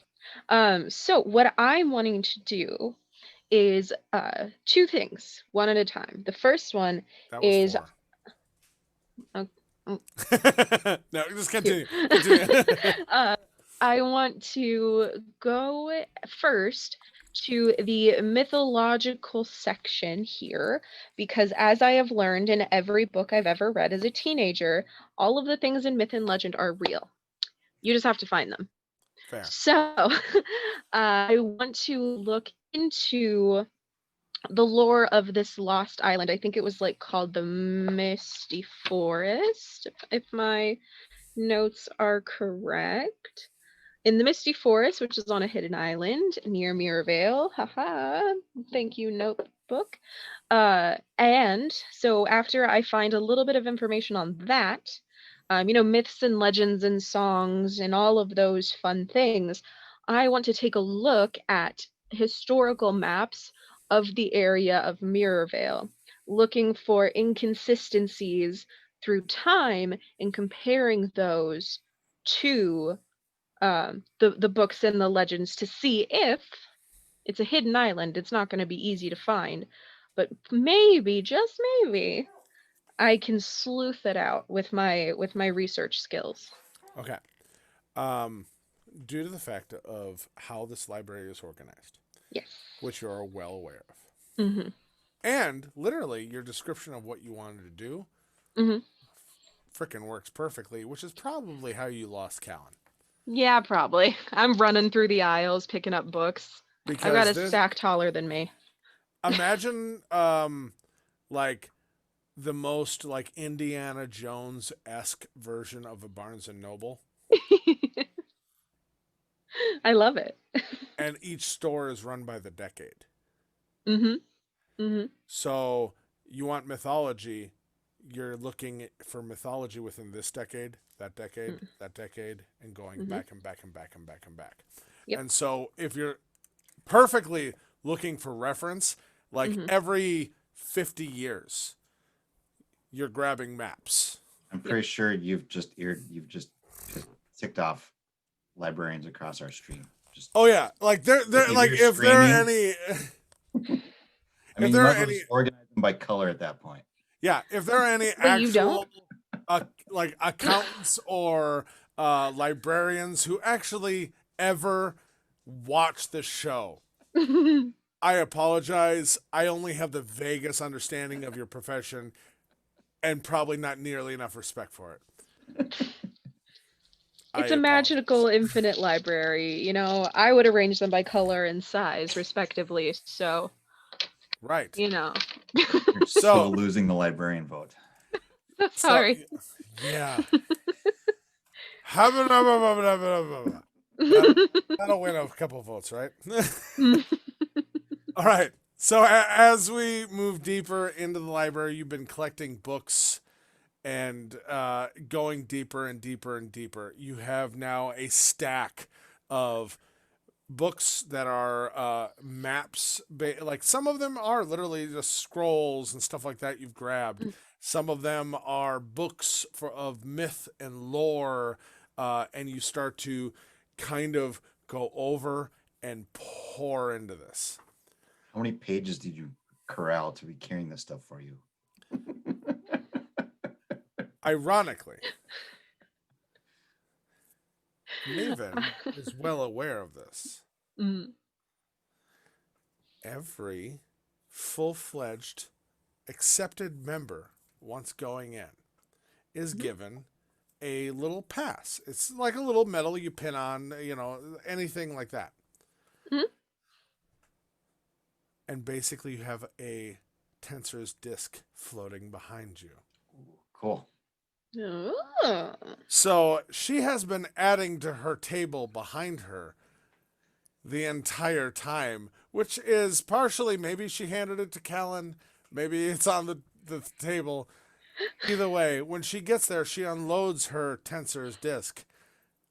So what I'm wanting to do is two things, one at a time. The first one That was is 4. oh. No, just continue. Continue. I want to go first to the mythological section here, because as I have learned in every book I've ever read as a teenager, all of the things in myth and legend are real. You just have to find them. Fair. So I want to look into the lore of this lost island. I think it was like called the Misty Forest, if my notes are correct. In the Misty Forest, which is on a hidden island near Mirrorvale. Haha. Thank you, notebook. And so after I find a little bit of information on that, myths and legends and songs and all of those fun things, I want to take a look at historical maps of the area of Mirrorvale, looking for inconsistencies through time and comparing those to the books and the legends to see if it's a hidden island. It's not going to be easy to find, but maybe, just maybe, I can sleuth it out with my research skills. Okay. Due to the fact of how this library is organized, Yes. which you are well aware of, Mm-hmm. and literally your description of what you wanted to do, Mm-hmm. frickin' works perfectly, which is probably how you lost Callan. Yeah, probably. I'm running through the aisles picking up books. Because I've got a this- stack taller than me. imagine like the most like Indiana Jones-esque version of a Barnes and Noble, I love it. and each store is run by the decade. Mm-hmm. Mm-hmm. So you want mythology, you're looking for mythology within this decade, that decade, and going back and back and back and back and back. Yep. And so if you're perfectly looking for reference, like every 50 years, you're grabbing maps. I'm pretty sure you've just ticked off librarians across our stream. Just Oh yeah, like they're If like you're if there are screaming- any I mean, there you are might as well any- just organize them by color at that point. yeah, if there are any Wait, you don't? actual like accountants or librarians who actually ever watch the show, I apologize. I only have the vaguest understanding of your profession and probably not nearly enough respect for it. I It's a apologize. magical infinite library. You know, I would arrange them by color and size, respectively. So, Right. you know, You're So- still losing the librarian vote. sorry. Yeah. That'll win a couple votes, right? All right. So as we move deeper into the library, you've been collecting books and going deeper and deeper and deeper. You have now a stack of books that are maps. Like some of them are literally just scrolls and stuff like that you've grabbed. Some of them are books of myth and lore, and you start to kind of go over and pour into this. How many pages did you corral to be carrying this stuff for you? Ironically, Maven is well aware of this. Mm. Every full-fledged accepted member once going in is given a little pass. It's like a little medal you pin on, anything like that. Mhm. And basically you have a Tensor's disc floating behind you. Cool. Oh. So she has been adding to her table behind her the entire time, which is partially maybe she handed it to Callan, maybe it's on the table. Either way, when she gets there, she unloads her Tensor's disc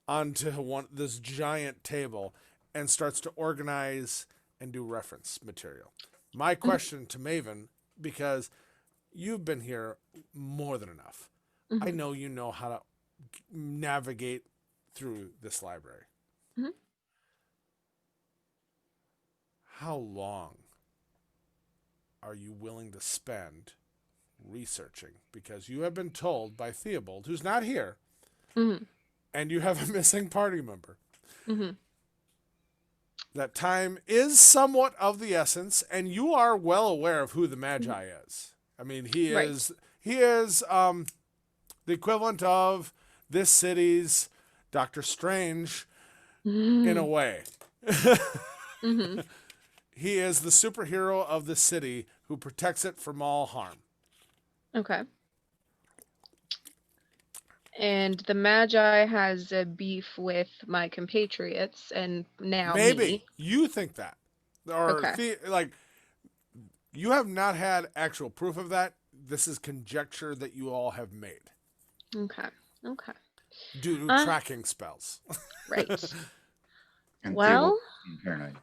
onto this giant table and starts to organize and do reference material. My question to Maven, because you've been here more than enough, I know you know how to navigate through this library. Mhm. How long are you willing to spend researching? Because you have been told by Theobald, who's not here, Mhm. and you have a missing party member, Mhm. that time is somewhat of the essence, and you are well aware of who the Magi is. I mean, he Right. is the equivalent of this city's Doctor Strange in a way. Mhm. He is the superhero of the city who protects it from all harm. Okay. And the Magi has a beef with my compatriots, and now Maybe me. you think that, or Okay. you have not had actual proof of that. This is conjecture that you all have made Okay. Okay. due to Uh, tracking spells. Right. And Well, Theobald being paranoid.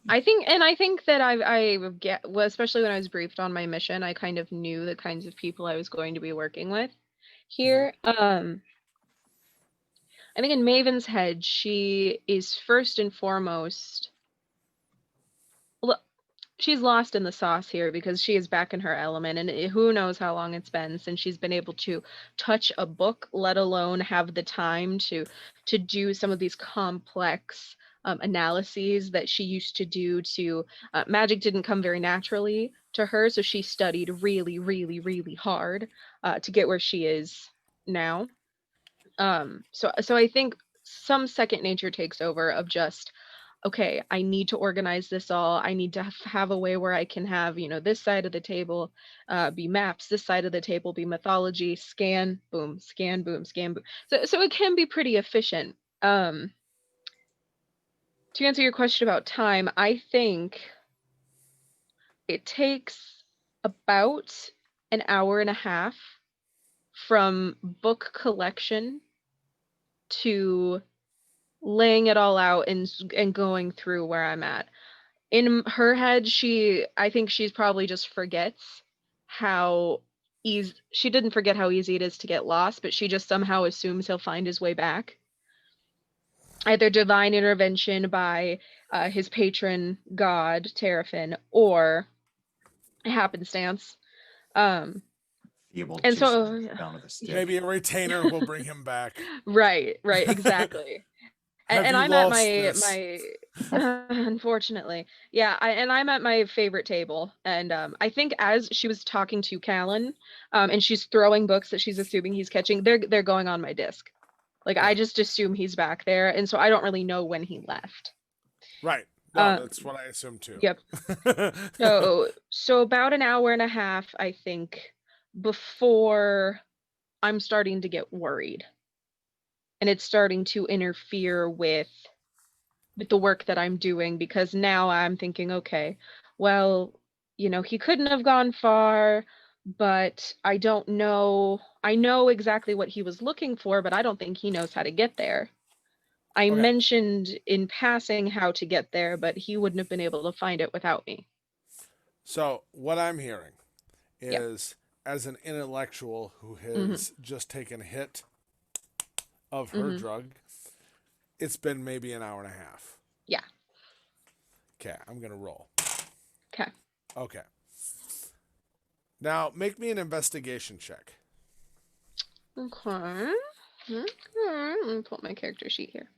I think that well, especially when I was briefed on my mission, I kind of knew the kinds of people I was going to be working with here. I think in Maven's head, she is first and foremost. Look, she's lost in the sauce here because she is back in her element, and who knows how long it's been since she's been able to touch a book, let alone have the time to do some of these complex analyses that she used to do. Magic didn't come very naturally to her, so she studied really, really, really hard to get where she is now. So I think some second nature takes over of just, okay, I need to organize this all. I need to have a way where I can have, this side of the table be maps, this side of the table be mythology, scan, boom, scan, boom, scan, boom. So it can be pretty efficient. To answer your question about time, I think it takes about an hour and a half from book collection to laying it all out and going through where I'm at. In her head, I think she's probably just forgets how easy, she didn't forget how easy it is to get lost, but she just somehow assumes he'll find his way back. Either divine intervention by his patron god, Terrafin, or happenstance. Theobald And chases so, him down with a stick. Maybe a retainer will bring him back. right, exactly. And, Have and you I'm at lost my this? unfortunately, yeah. And I'm at my favorite table. And I think as she was talking to Callan, and she's throwing books that she's assuming he's catching, they're going on my disc. Like I Yeah. just assume he's back there, and so I don't really know when he left. Right. No, Um, that's what I assumed too. yep. So about an hour and a half, I think, before I'm starting to get worried, and it's starting to interfere with the work that I'm doing, because now I'm thinking, okay, well, he couldn't have gone far, but I don't know. I know exactly what he was looking for, but I don't think he knows how to get there. I Okay. mentioned in passing how to get there, but he wouldn't have been able to find it without me. So what I'm hearing Yep. is, as an intellectual who Mhm. has just taken a hit of her Mhm. drug, it's been maybe an hour and a half. Yeah. Okay, I'm gonna roll. Okay. Okay. Now make me an investigation check. Okay. Okay. Let me pull up my character sheet here.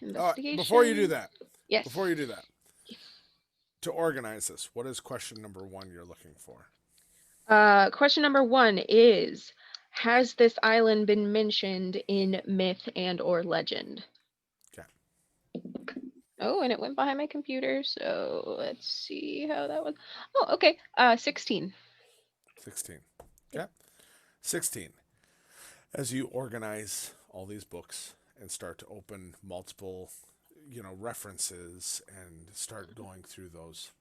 Investigation. Before you do that, Yes. Yes. to organize this, what is question number 1 you're looking for? Question number 1 is, has this island been mentioned in myth and or legend? Okay. Oh, and it went behind my computer, so let's see how that was. Oh, okay. 16. 16. Okay. 16. As you organize all these books and start to open multiple, references and start going through those,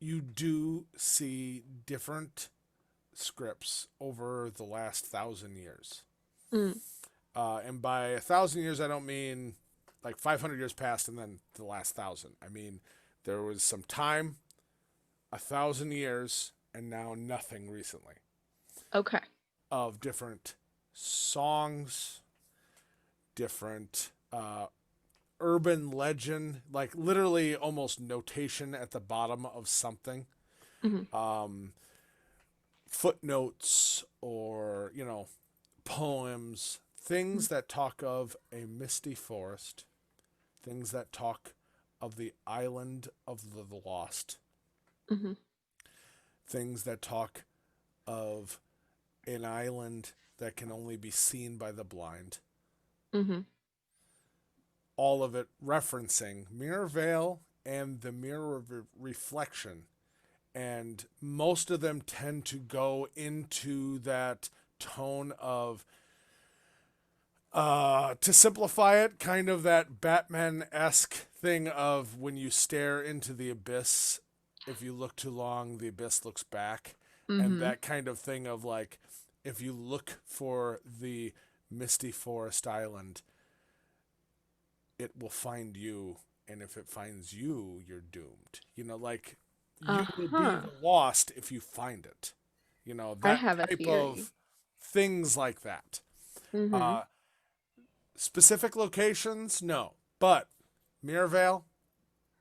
you do see different scripts over the last 1,000 years. Mm. And by 1,000 years, I don't mean like 500 years past and then the last 1,000. I mean, there was some time, 1,000 years, and now nothing recently, Okay. of different songs, different urban legend, like literally almost notation at the bottom of something. Mhm. Footnotes or, poems, things that talk of a misty forest, things that talk of the island of the lost, Mhm. things that talk of an island that can only be seen by the blind. Mhm. All of it referencing Mirror Veil and the Mirror of Reflection. And most of them tend to go into that tone of, to simplify it, kind of that Batman-esque thing of when you stare into the abyss, if you look too long, the abyss looks back. And Mhm. that kind of thing of like, if you look for the misty forest island, it will find you. And if it finds you, you're doomed. Like you will be Uh-huh. the lost if you find it. I That have a type theory. of things like that. Mhm. Uh, Specific locations, no. But Mirrorvale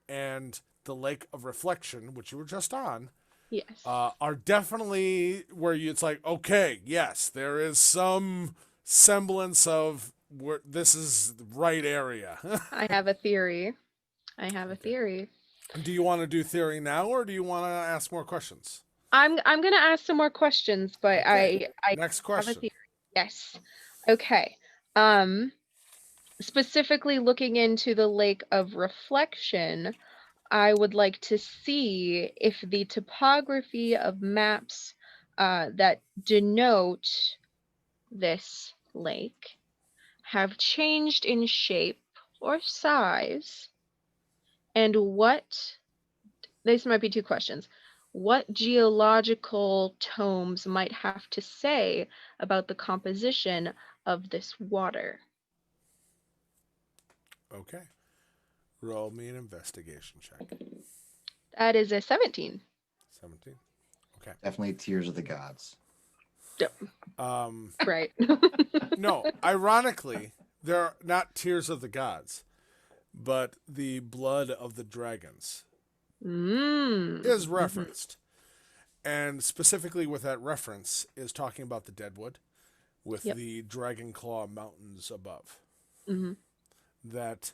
and the Lake of Reflection, which you were just on, Yes. are definitely where it's like, okay, yes, there is some semblance of where this is the right area. I have a theory. I have a Okay. theory. Do you want to do theory now, or do you want to ask more questions? I'm gonna ask some more questions, but Okay. I Next have a question. theory. Yes. Okay. Um, Specifically looking into the Lake of Reflection, I would like to see if the topography of maps that denote this lake have changed in shape or size, and these might be two questions. What geological tomes might have to say about the composition of this water? Okay. Roll me an investigation check. That is a 17. 17. Okay. Definitely Tears of the Gods. Right. No, ironically, they're not tears of the gods, but the blood of the dragons is Mhm. referenced. And specifically with that reference is talking about the Deadwood, with Yep. the Dragonclaw Mountains above. Mm-hmm. That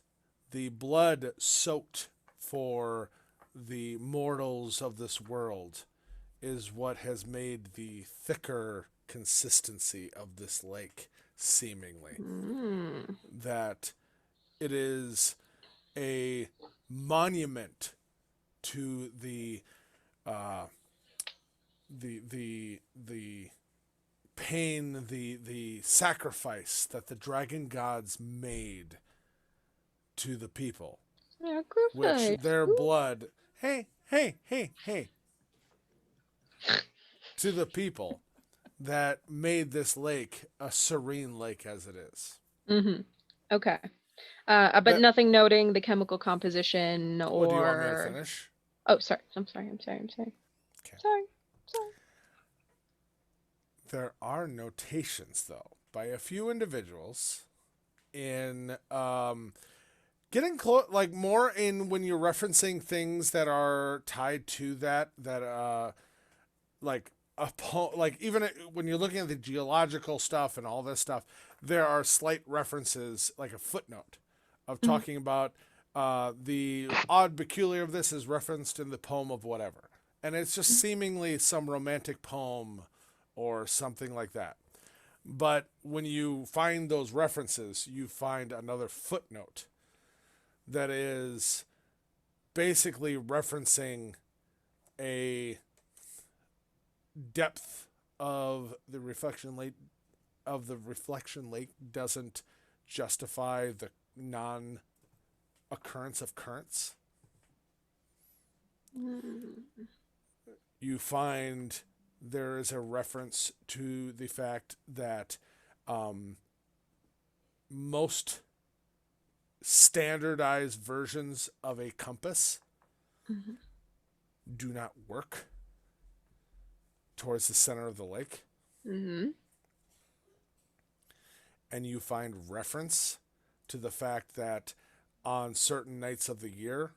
the blood soaked for the mortals of this world is what has made the thicker consistency of this lake, seemingly. Mm. That it is a monument to the pain, the sacrifice that the dragon gods made to the people, which Sacrifice. their Ooh. blood, hey, to the people that made this lake a serene lake as it is. Mm-hmm. Okay. But That- nothing noting the chemical composition What do you want me to or. finish? Oh, sorry. I'm sorry. Okay. Sorry. There are notations, though, by a few individuals in getting close, like more in when you're referencing things that are tied to that, like like even when you're looking at the geological stuff and all this stuff, there are slight references, like a footnote of talking about the odd peculiar of this is referenced in the poem of whatever, and it's just seemingly some romantic poem or something like that. But when you find those references, you find another footnote that is basically referencing a depth of the reflection lake doesn't justify the non-occurrence of currents. You find there is a reference to the fact that most standardized versions of a compass do not work towards the center of the lake. Mm-hmm. And you find reference to the fact that on certain nights of the year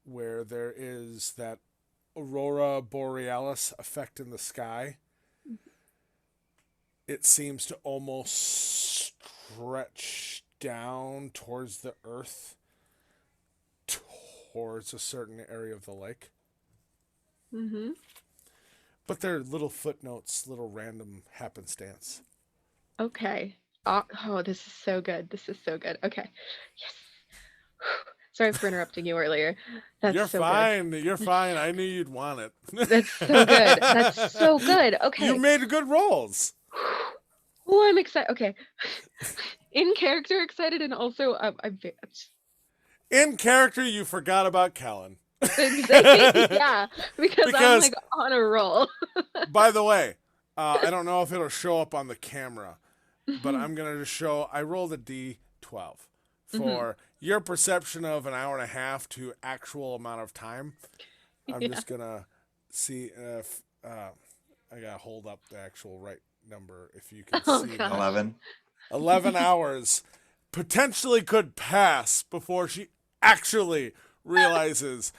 where there is that aurora borealis effect in the sky, it seems to almost stretch down towards the earth, towards a certain area of the lake. Mm-hmm. But they're little footnotes, little random happenstance. Okay. Oh, this is so good. Okay. Yes. Sorry for interrupting you earlier. That's You're so fine. You're fine. I knew you'd want it. good. That's so good. That's so good. Okay. You made good rolls. Oh, I'm excited. Okay. In character excited, and also I'm In character, you forgot about Callan. yeah, because I'm Because- like on a roll. By the way, I don't know if it'll show up on the camera, but I'm going to just show, I rolled a D12 for your perception of an hour and a half to actual amount of time. I'm Yeah. just going to see if, I got to hold up the actual right number if you can Oh, see God. that. 11. 11 hours potentially could pass before she actually realizes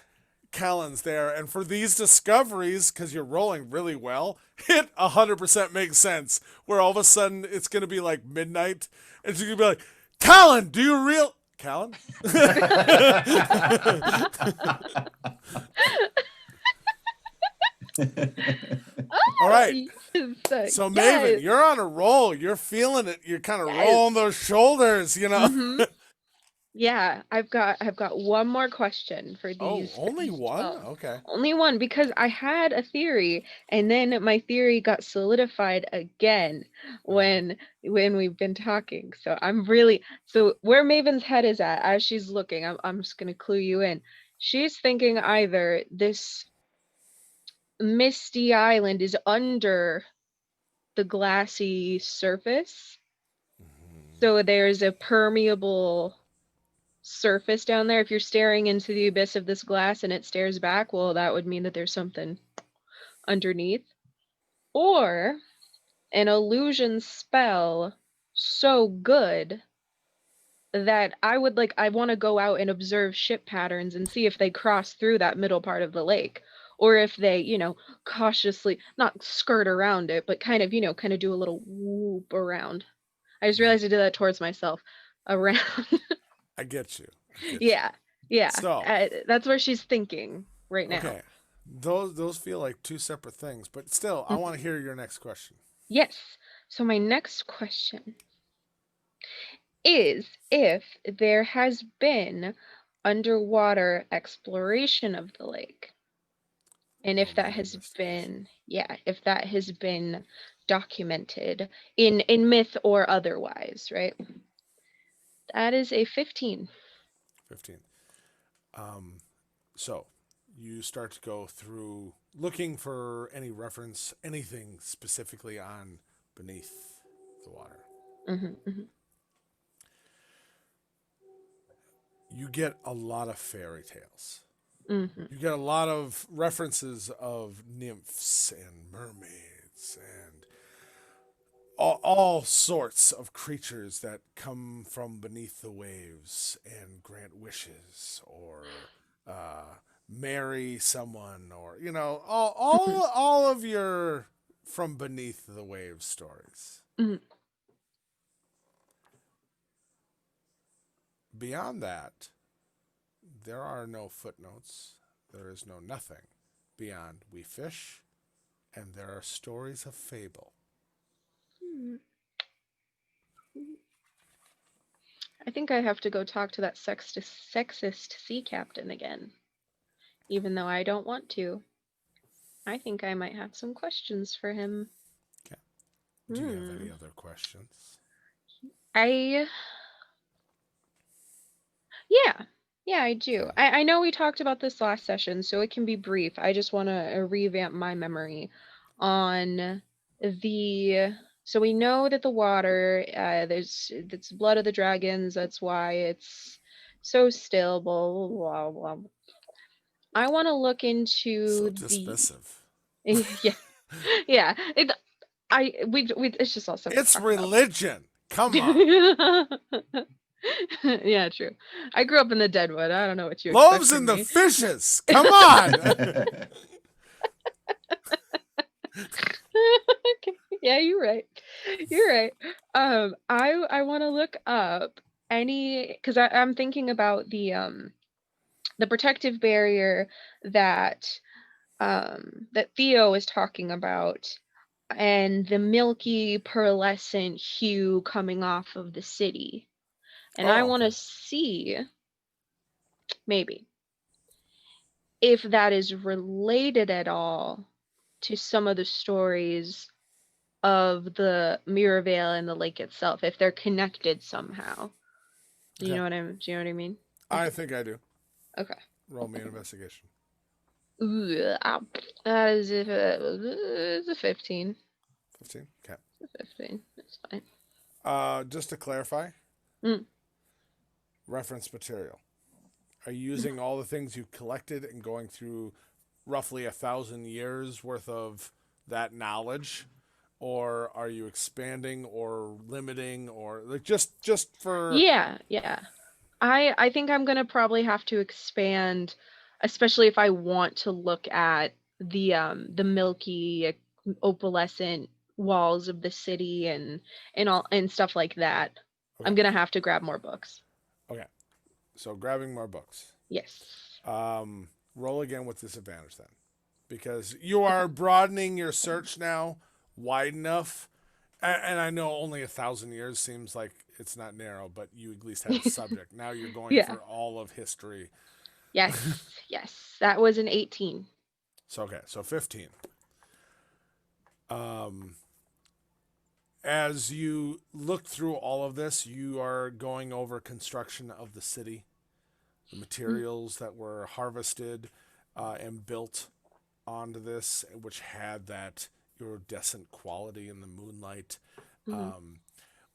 Callan's there. And for these discoveries, because you're rolling really well, it 100% makes sense. Where all of a sudden it's going to be like midnight and she's going to be like, Callan, do you real... Callan? All right. Yes, So, yes. Maven, you're on a roll. You're feeling it. You're kind of Yes. rolling those shoulders, you know? Mhm. Yeah, I've got one more question for Oh, these. only these one? 12. Okay. Only one, because I had a theory and then my theory got solidified again when we've been talking. So where Maven's head is at as she's looking, I'm just gonna clue you in. She's thinking either this misty island is under the glassy surface, so there's a permeable surface down there. If you're staring into the abyss of this glass and it stares back, well, that would mean that there's something underneath. Or an illusion spell so good that I want to go out and observe ship patterns and see if they cross through that middle part of the lake. or if they, cautiously not skirt around it, but kind of do a little whoop around. I just realized I did that towards myself. Around. I get you. I get you. Yeah. Yeah. So, That's where she's thinking right now. okay. Those feel like two separate things, but still, I want to hear your next question. Yes. So my next question is if there has been underwater exploration of the lake, and if Roll me that an has investigation. if that has been documented in myth or otherwise, right? That is a 15. 15. So you start to go through looking for any reference, anything specifically on beneath the water. Mm-hmm. You get a lot of fairy tales. Mm-hmm. You get a lot of references of nymphs and mermaids and all sorts of creatures that come from beneath the waves and grant wishes or marry someone or all of your from beneath the waves stories. Mm-hmm. Beyond that, there are no footnotes. There is no nothing beyond we fish, and there are stories of fable. I think I have to go talk to that sexist sea captain again, even though I don't want to. I think I might have some questions for him. Okay. Do you have any other questions? Yeah, I do. Okay. I know we talked about this last session, so it can be brief. I just want to revamp my memory on so we know that the water, it's blood of the dragons. That's why it's so still. Blah blah blah. Blah. I want to look So into dismissive. yeah, yeah. It's just also It's religion. Come on. Yeah, true. I grew up in the Deadwood. I don't know what you expect Loaves from and the me. fishes. Come on. Okay. Yeah, you're right. You're right. I want to look up because I'm thinking about the protective barrier that that Theo is talking about, and the milky pearlescent hue coming off of the city. And I want to Okay. see maybe if that is related at all to some of the stories of the Mirror Veil and the lake itself, if they're connected somehow. Do you Okay. know what do you know what I mean? I think I do. Okay. Roll me an investigation. Ooh, that is it's a 15. 15. Okay. It's a 15. It's fine. Just to clarify, Mm. reference material. Are you using all the things you collected and going through roughly 1,000 years worth of that knowledge, or are you expanding or limiting or like just for? Yeah. I think I'm gonna probably have to expand, especially if I want to look at the milky opalescent walls of the city and all and stuff like that. Okay. I'm gonna have to grab more books. Okay. So grabbing more books. Yes. Roll again with disadvantage then, because you are broadening your search now wide enough. And I know only 1,000 years seems like it's not narrow, but you at least had a subject. Now you're going Yeah. for all of history. Yes. Yes. That was an 18. So okay, so 15. As you look through all of this, you are going over construction of the city, the materials that were harvested and built onto this, which had that iridescent quality in the moonlight.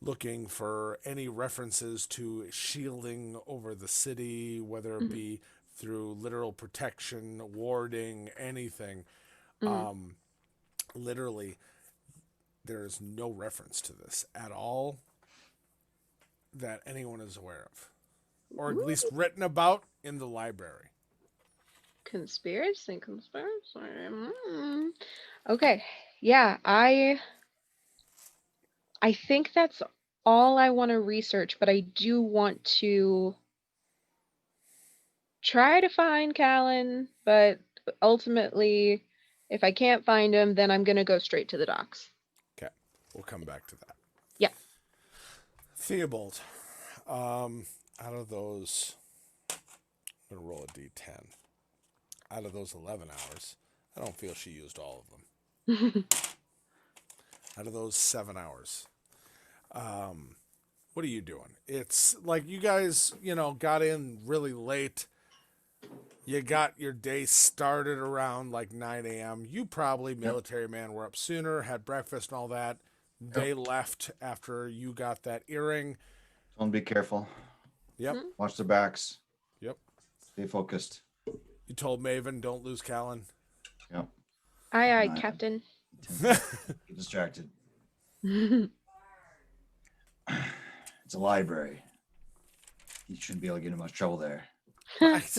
Looking for any references to shielding over the city, whether it be through literal protection, warding, anything. Literally, there is no reference to this at all that anyone is aware of, or at least written about in the library. Conspiracy. Okay. Yeah, I think that's all I want to research, but I do want to try to find Callan, but ultimately, if I can't find him, then I'm gonna go straight to the docks. Okay, we'll come back to that. Yeah. Theobald, out of those, I'm gonna roll a d10. Out of those 11 hours, I don't feel she used all of them. Out of those 7 hours, what are you doing? It's like you guys, got in really late. You got your day started around like 9 a.m. You probably, military man, were up sooner, had breakfast and all that. They left after you got that earring. Don't be careful. Yep. Watch their backs. Yep. Stay focused. You told Maven, don't lose Callan. Yep. Aye, Nice. Captain. Get distracted. It's a library. You shouldn't be able to get in much trouble there. Right.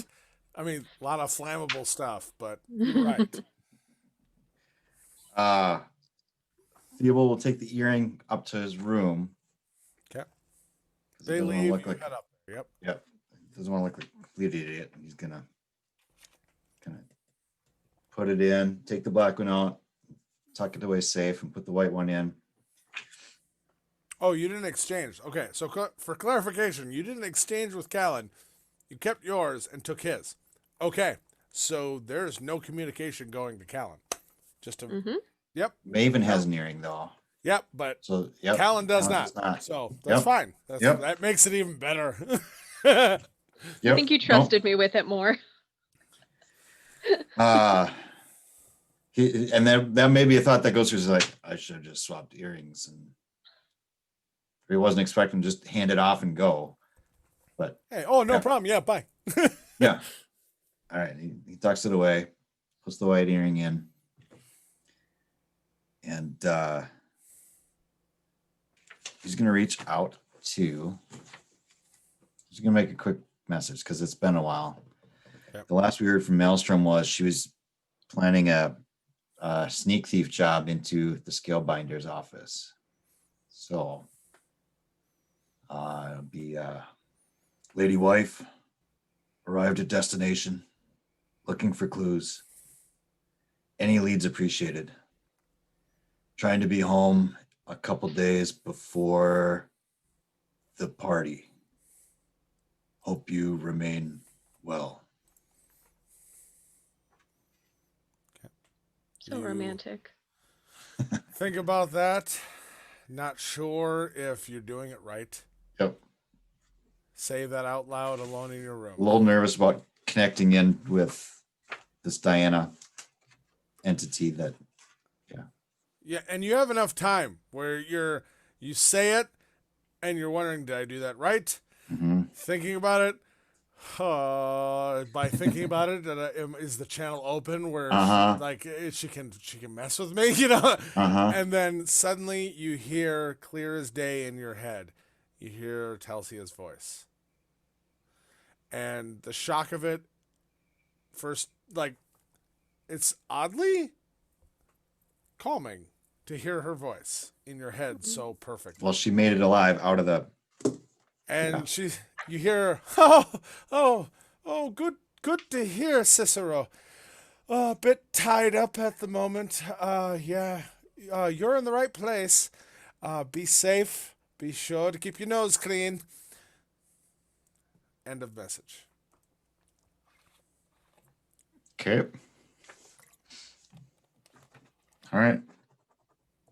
I mean, a lot of flammable stuff, but you're right. Theobald will take the earring up to his room. Okay. 'Cause he They doesn't wanna leave. look You like, head up there. Yep. yep. Doesn't want to look like a complete idiot. He's gonna put it in, take the black one out, tuck it away safe, and put the white one in. Oh, you didn't exchange. Okay, so for clarification, you didn't exchange with Callan. You kept yours and took his. Okay, so there's no communication going to Callan. Just to, Yep, Maven has an earring though. yep, but So yep. Callan does Callan not. So that's Yep. fine. Yep. That makes it even better. I Yep. think you Nope. trusted me with it more. And that may be a thought that goes through. Is like, I should have just swapped earrings, and he wasn't expecting to just hand it off and go. But Hey, oh, no Yeah. problem. Yeah, bye. yeah, all right. He tucks it away, puts the white earring in, and he's gonna reach out to. He's gonna make a quick message because it's been a while. Yep. The last we heard from Maelstrom was she was planning a sneak thief job into the Scalebinder's office. So it'll be lady wife arrived at destination, looking for clues. Any leads appreciated. Trying to be home a couple days before the party. Hope you remain well. So You- romantic. Think about that. Not sure if you're doing it right. Yep. Say that out loud alone in your room. A little nervous about connecting in with this Diana entity that Yeah, and you have enough time where you say it and you're wondering, did I do that right? Thinking about it, by thinking about it, is the channel open where she can mess with me, And then suddenly you hear clear as day in your head, you hear Telsia's voice, and the shock of it, first, like, it's oddly calming to hear her voice in your head so perfect. well, she made it alive out of the And you hear, good to hear, Cicero. A bit tied up at the moment. You're in the right place. Be safe. Be sure to keep your nose clean. End of message. Okay. All right.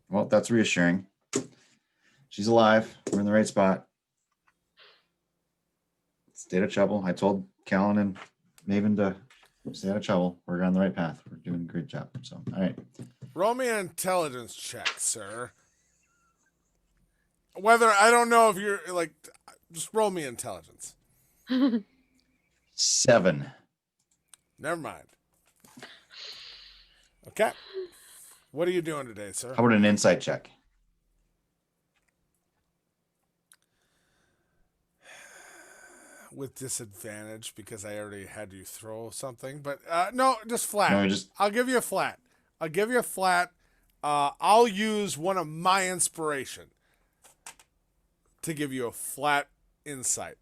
Well, that's reassuring. She's alive. We're in the right spot. Stay out of trouble. I told Callan and Maven to stay out of trouble. We're on the right path. We're doing a great job. So, all right. Roll me an intelligence check, sir. Whether, I don't know if you're, like, just roll me intelligence. 7. Never mind. Okay. What are you doing today, sir? How about an insight check? with disadvantage because I already had you throw something. But no, just flat. No, just I'll give you a flat. I'll give you a flat. I'll use one of my inspiration to give you a flat insight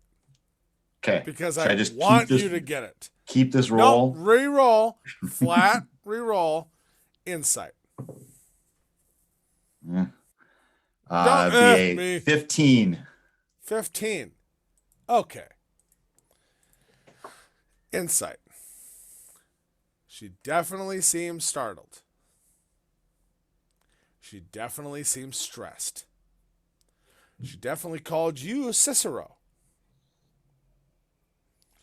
okay. because Should I just want keep this, you to get it. keep this No, roll? re-roll, flat, re-roll, insight. Be a me. 15. 15. Okay. Insight. She definitely seems startled. She definitely seems stressed. She definitely called you Cicero.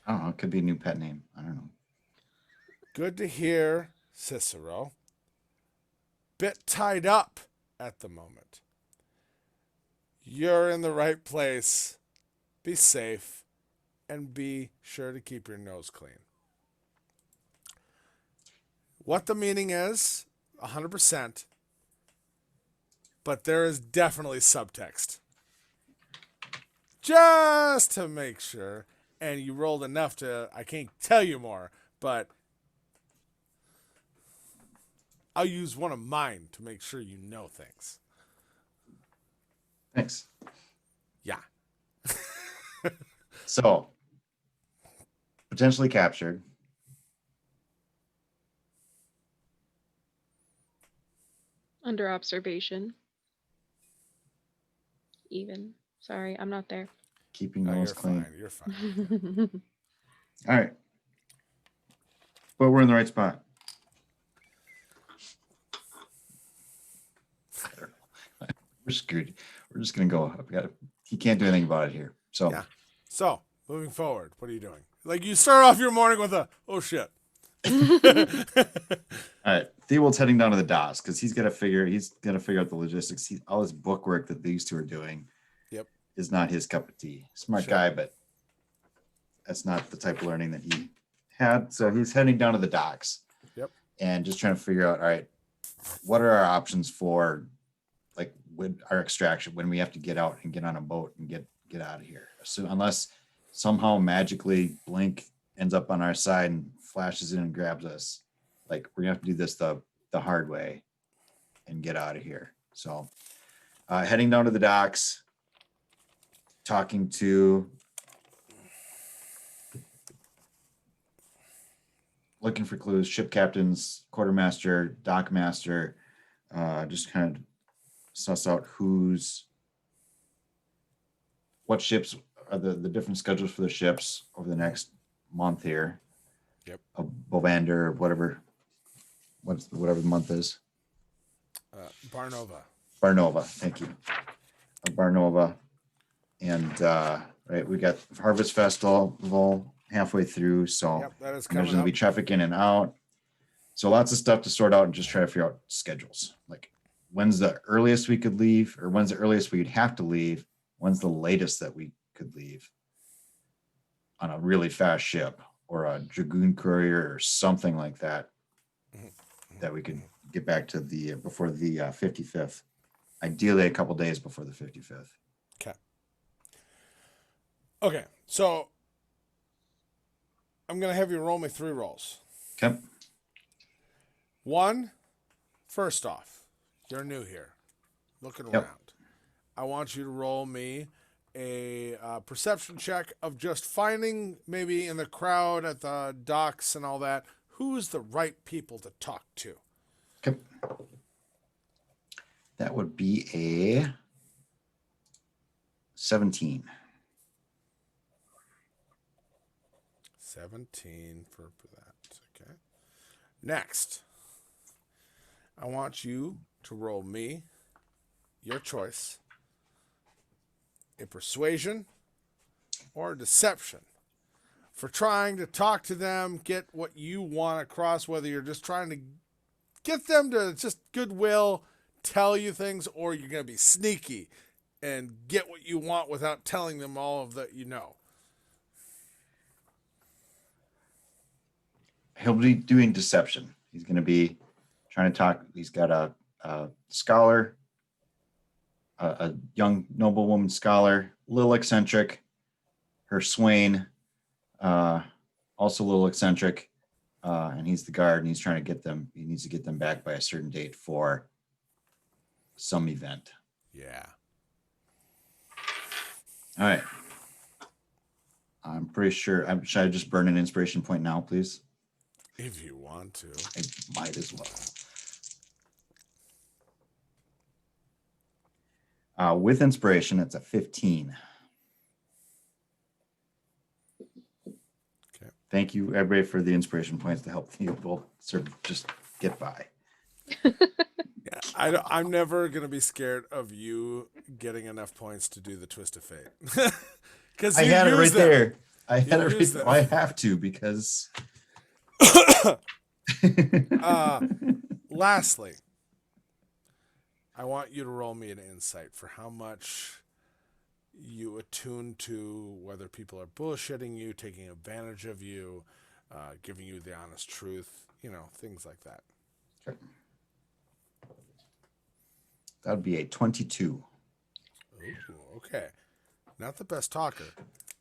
I don't know. It could be a new pet name. I don't know. Good to hear, Cicero. Bit tied up at the moment. You're in the right place. Be safe and be sure to keep your nose clean. What the meaning is, 100%, but there is definitely subtext. Just to make sure, and you rolled enough to, I can't tell you more, but I'll use one of mine to make sure you know things. Thanks. Yeah. So, potentially captured. Under observation. Even. Sorry, I'm not there. Keeping No, nose you're clean. fine. You're fine. All right. But we're in the right spot. We're screwed. We're just gonna go. He can't do anything about it here. So Yeah. So, moving forward, what are you doing? Like, you start off your morning with a, oh shit. all right. Theobald's heading down to the docks because he's gonna figure out the logistics. All this book work that these two are doing is not his cup of tea. Smart Sure. guy, but that's not the type of learning that he had. So he's heading down to the docks. Yep. And just trying to figure out, all right, what are our options for like with our extraction when we have to get out and get on a boat and get out of here. So unless somehow magically Blink ends up on our side and flashes in and grabs us, like we're gonna have to do this the hard way and get out of here. So heading down to the docks, talking to looking for clues, ship captains, quartermaster, dockmaster, just kind of suss out what ships are the different schedules for the ships over the next month here. Yep. Bovander, whatever the month is. Barnova. Barnova, thank you. Barnova. And right, we got Harvest Festival halfway through, so Yep, that is there's coming going to up. be traffic in and out. So lots of stuff to sort out and just try to figure out schedules. Like when's the earliest we could leave, or when's the earliest we'd have to leave? When's the latest that we could leave on a really fast ship or a Dragoon courier or something like that, that we could get back to the before the 55th. Ideally, a couple days before the 55th. Okay, so I'm going to have you roll me 3 rolls. Okay. 1, first off, you're new here, looking Yep. around. I want you to roll me a perception check of just finding maybe in the crowd at the docks and all that, who's the right people to talk to. Okay. That would be a 17. 17 for that. Okay. Next, I want you to roll me, your choice, a persuasion or a deception for trying to talk to them, get what you want across, whether you're just trying to get them to just goodwill, tell you things, or you're going to be sneaky and get what you want without telling them all of that you know. He'll be doing deception. He's going to be trying to talk. He's got a scholar, a young noblewoman scholar, a little eccentric. Her swain Also a little eccentric. And he's the guard, and he's trying to get them. He needs to get them back by a certain date for some event. Yeah. All right. I'm pretty sure. Should I just burn an inspiration point now, please? If you want to. I might as well. With inspiration, it's a 15. Okay. Thank you, everybody, for the inspiration points to help people sort of just get by. Yeah, I'm never gonna be scared of you getting enough points to do the twist of fate. Because I had it right there. I had it right use there. them. I have to because. Lastly, I want you to roll me an insight for how much you attune to whether people are bullshitting you, taking advantage of you, giving you the honest truth, things like that. Okay. That would be a 22. Ooh, okay. Not the best talker,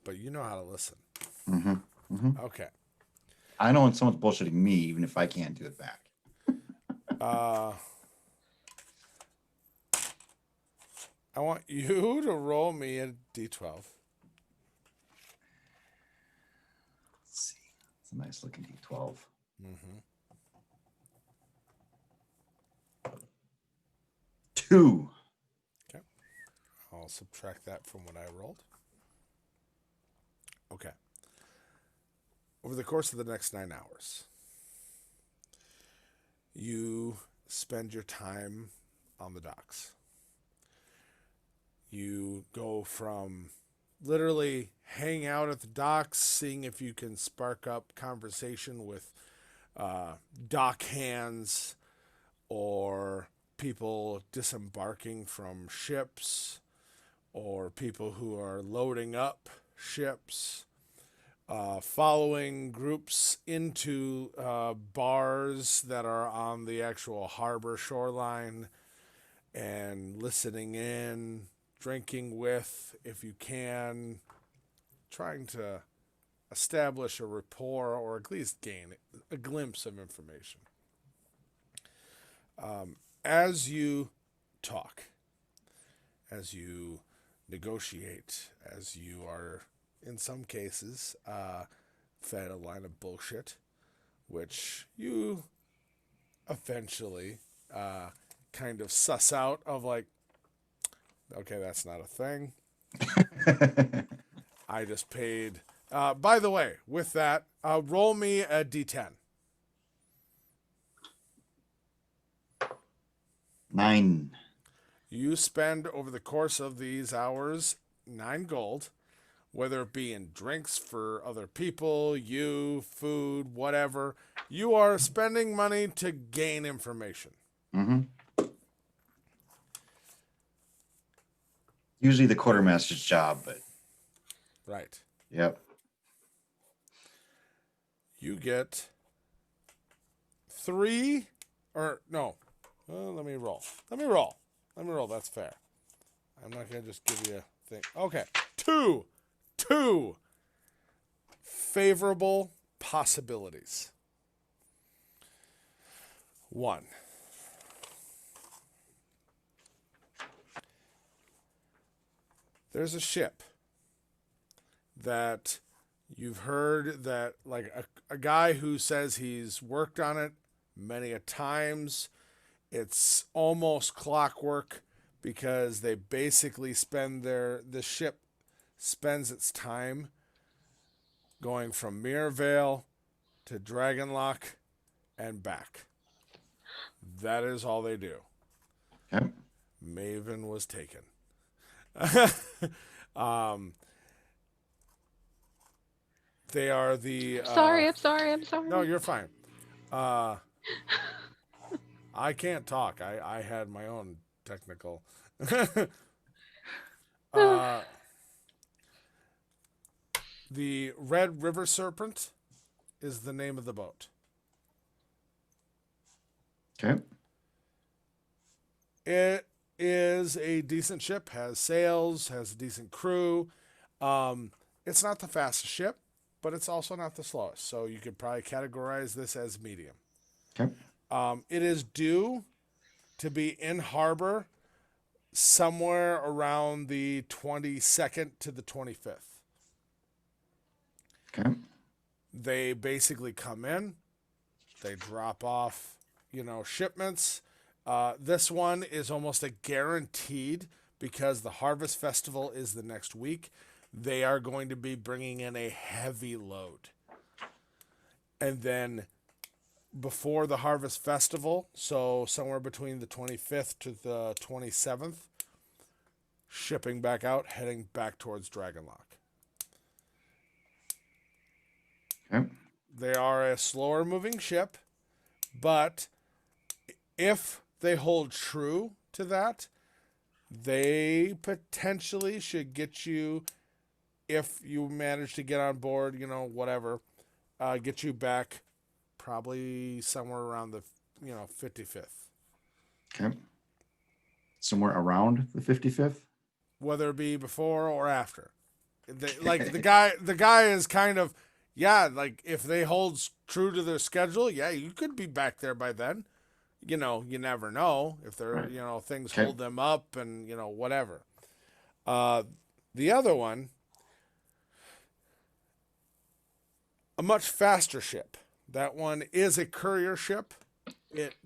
but you know how to listen. Mm-hmm. Mm-hmm. Okay. I know when someone's bullshitting me, even if I can't do it back. I want you to roll me a d12. Let's see. It's a nice looking D12. Mm-hmm. 2. I'll subtract that from what I rolled. Okay. Over the course of the next 9 hours, you spend your time on the docks. You go from literally hang out at the docks, seeing if you can spark up conversation with dock hands or people disembarking from ships or people who are loading up ships, following groups into bars that are on the actual harbor shoreline and listening in, drinking with, if you can, trying to establish a rapport or at least gain a glimpse of information. As you talk, as you negotiate, as you are, in some cases, fed a line of bullshit, which you eventually kind of suss out of like, okay, that's not a thing. I just paid. By the way, with that, roll me a d10. 9. You spend over the course of these hours 9 gold, whether it be in drinks for other people, you, food, whatever. You are spending money to gain information. Mm-hmm. Usually the quartermaster's job, but Right. yep. You get 3, or no. Let me roll. That's fair. I'm not going to just give you a thing. Okay. 2 favorable possibilities. 1. There's a ship that you've heard that, like, a guy who says he's worked on it many a times. It's almost clockwork because they basically the ship spends its time going from Mirrorvale to Dragonlock and back. That is all they do. Okay. Maven was taken. They are the. I'm sorry. No, you're fine. I can't talk. I had my own technical. The Red River Serpent is the name of the boat. Okay. It is a decent ship, has sails, has a decent crew. It's not the fastest ship. but it's also not the slowest. So you could probably categorize this as medium. Okay. It is due to be in harbor somewhere around the 22nd to the 25th. Okay. They basically come in, they drop off, shipments. This one is almost a guaranteed because the Harvest Festival is the next week. They are going to be bringing in a heavy load. And then before the Harvest Festival, so somewhere between the 25th to the 27th, shipping back out, heading back towards Dragonlock. Okay. They are a slower moving ship, but if they hold true to that, they potentially should get you, if you manage to get on board, whatever, get you back probably somewhere around the, 55th. Okay. Somewhere around the 55th. Whether it be before or after. The guy is kind of, like if they hold true to their schedule, you could be back there by then. You never know if they're, Right. things Okay. hold them up and, whatever. The other one, a much faster ship. That one is a courier ship. It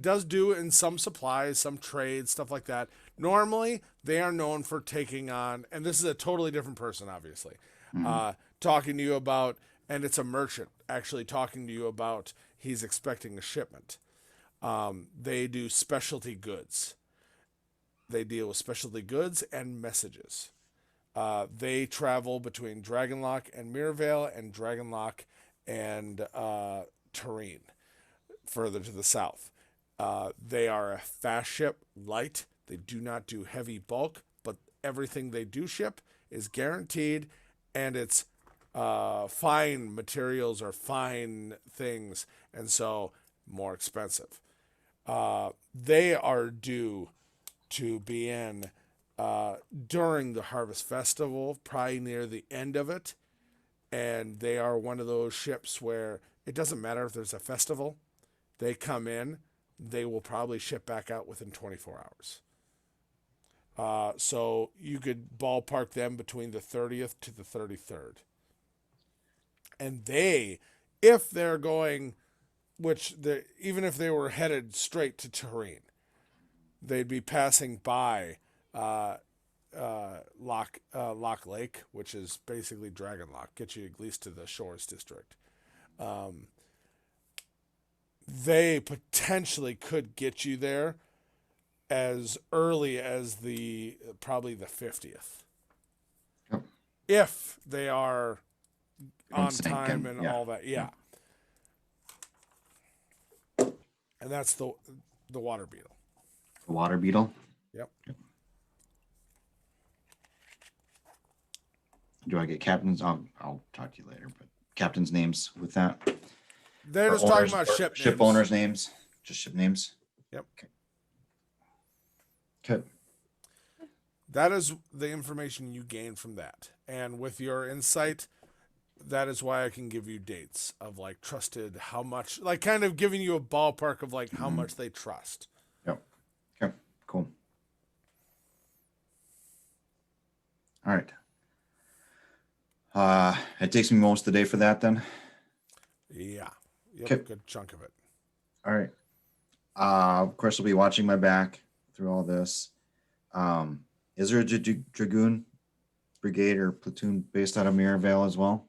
does do in some supplies, some trades, stuff like that. Normally, they are known for taking on, and this is a totally different person, obviously, talking to you about, and it's a merchant actually talking to you about he's expecting a shipment. They do specialty goods. They deal with specialty goods and messages. They travel between Dragonlock and Mirrorvale and Dragonlock and Terrain, further to the south. They are a fast ship, light. They do not do heavy bulk, but everything they do ship is guaranteed, and it's fine materials or fine things, and so more expensive. They are due to be in during the Harvest Festival, probably near the end of it, and they are one of those ships where it doesn't matter if there's a festival. They come in, they will probably ship back out within 24 hours. So you could ballpark them between the 30th to the 33rd. And if they're going, even if they were headed straight to Terrain, they'd be passing by Loch Lake, which is basically Dragonlock, get you at least to the Shores District. They potentially could get you there as early as probably the 50th. Yep. If they are Don't on sink time in, and yeah. all that. Yeah. And that's the water beetle. The water beetle. Yep. Do I get captains? I'll talk to you later, but captains' names with that. They're Or just talking owners- about or ship ship names. owners' names. Just ship names. Yep. Okay. That is the information you gain from that. And with your insight, that is why I can give you dates of like trusted, how much, like kind of giving you a ballpark of like how much they trust. Yep. Okay. Cool. All right. It takes me most of the day for that then. Yeah. Yep. Okay. Good chunk of it. All right. Of course, I'll be watching my back through all this. Is there a Dragoon brigade or platoon based out of Mirrorvale as well?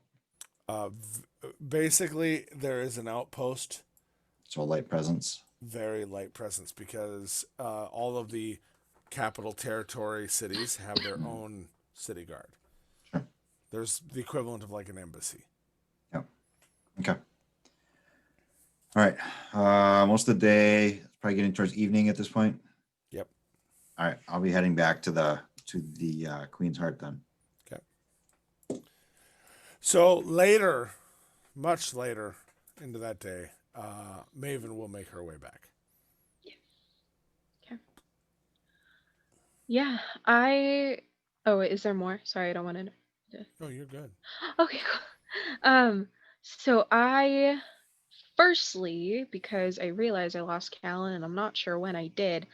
Basically, there is an outpost, So a light presence. very light presence, because all of the capital territory cities have their own city guard. Sure. There's the equivalent of like an embassy. Yep. Okay. All right. Most of the day, probably getting towards evening at this point. Yep. All right. I'll be heading back to the Queen's Heart then. So later, much later into that day, Maven will make her way back. Yeah, oh, wait, is there more? Sorry, I don't want to. Oh, you're good. Okay, cool. So I firstly, because I realized I lost Callan and I'm not sure when I did,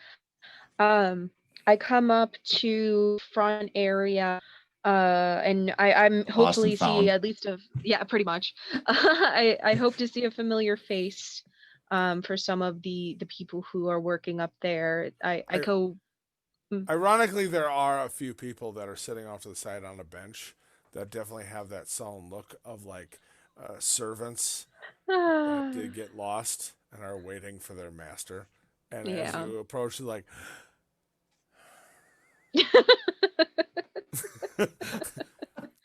um, I come up to front area, and I'm Lost and hopefully see found. at least a yeah, pretty much. I hope to see a familiar face, for some of the people who are working up there. I I, go. ironically, there are a few people that are sitting off to the side on a bench that definitely have that sullen look of like servants that did get lost and are waiting for their master. And as Yeah. you approach, you're like,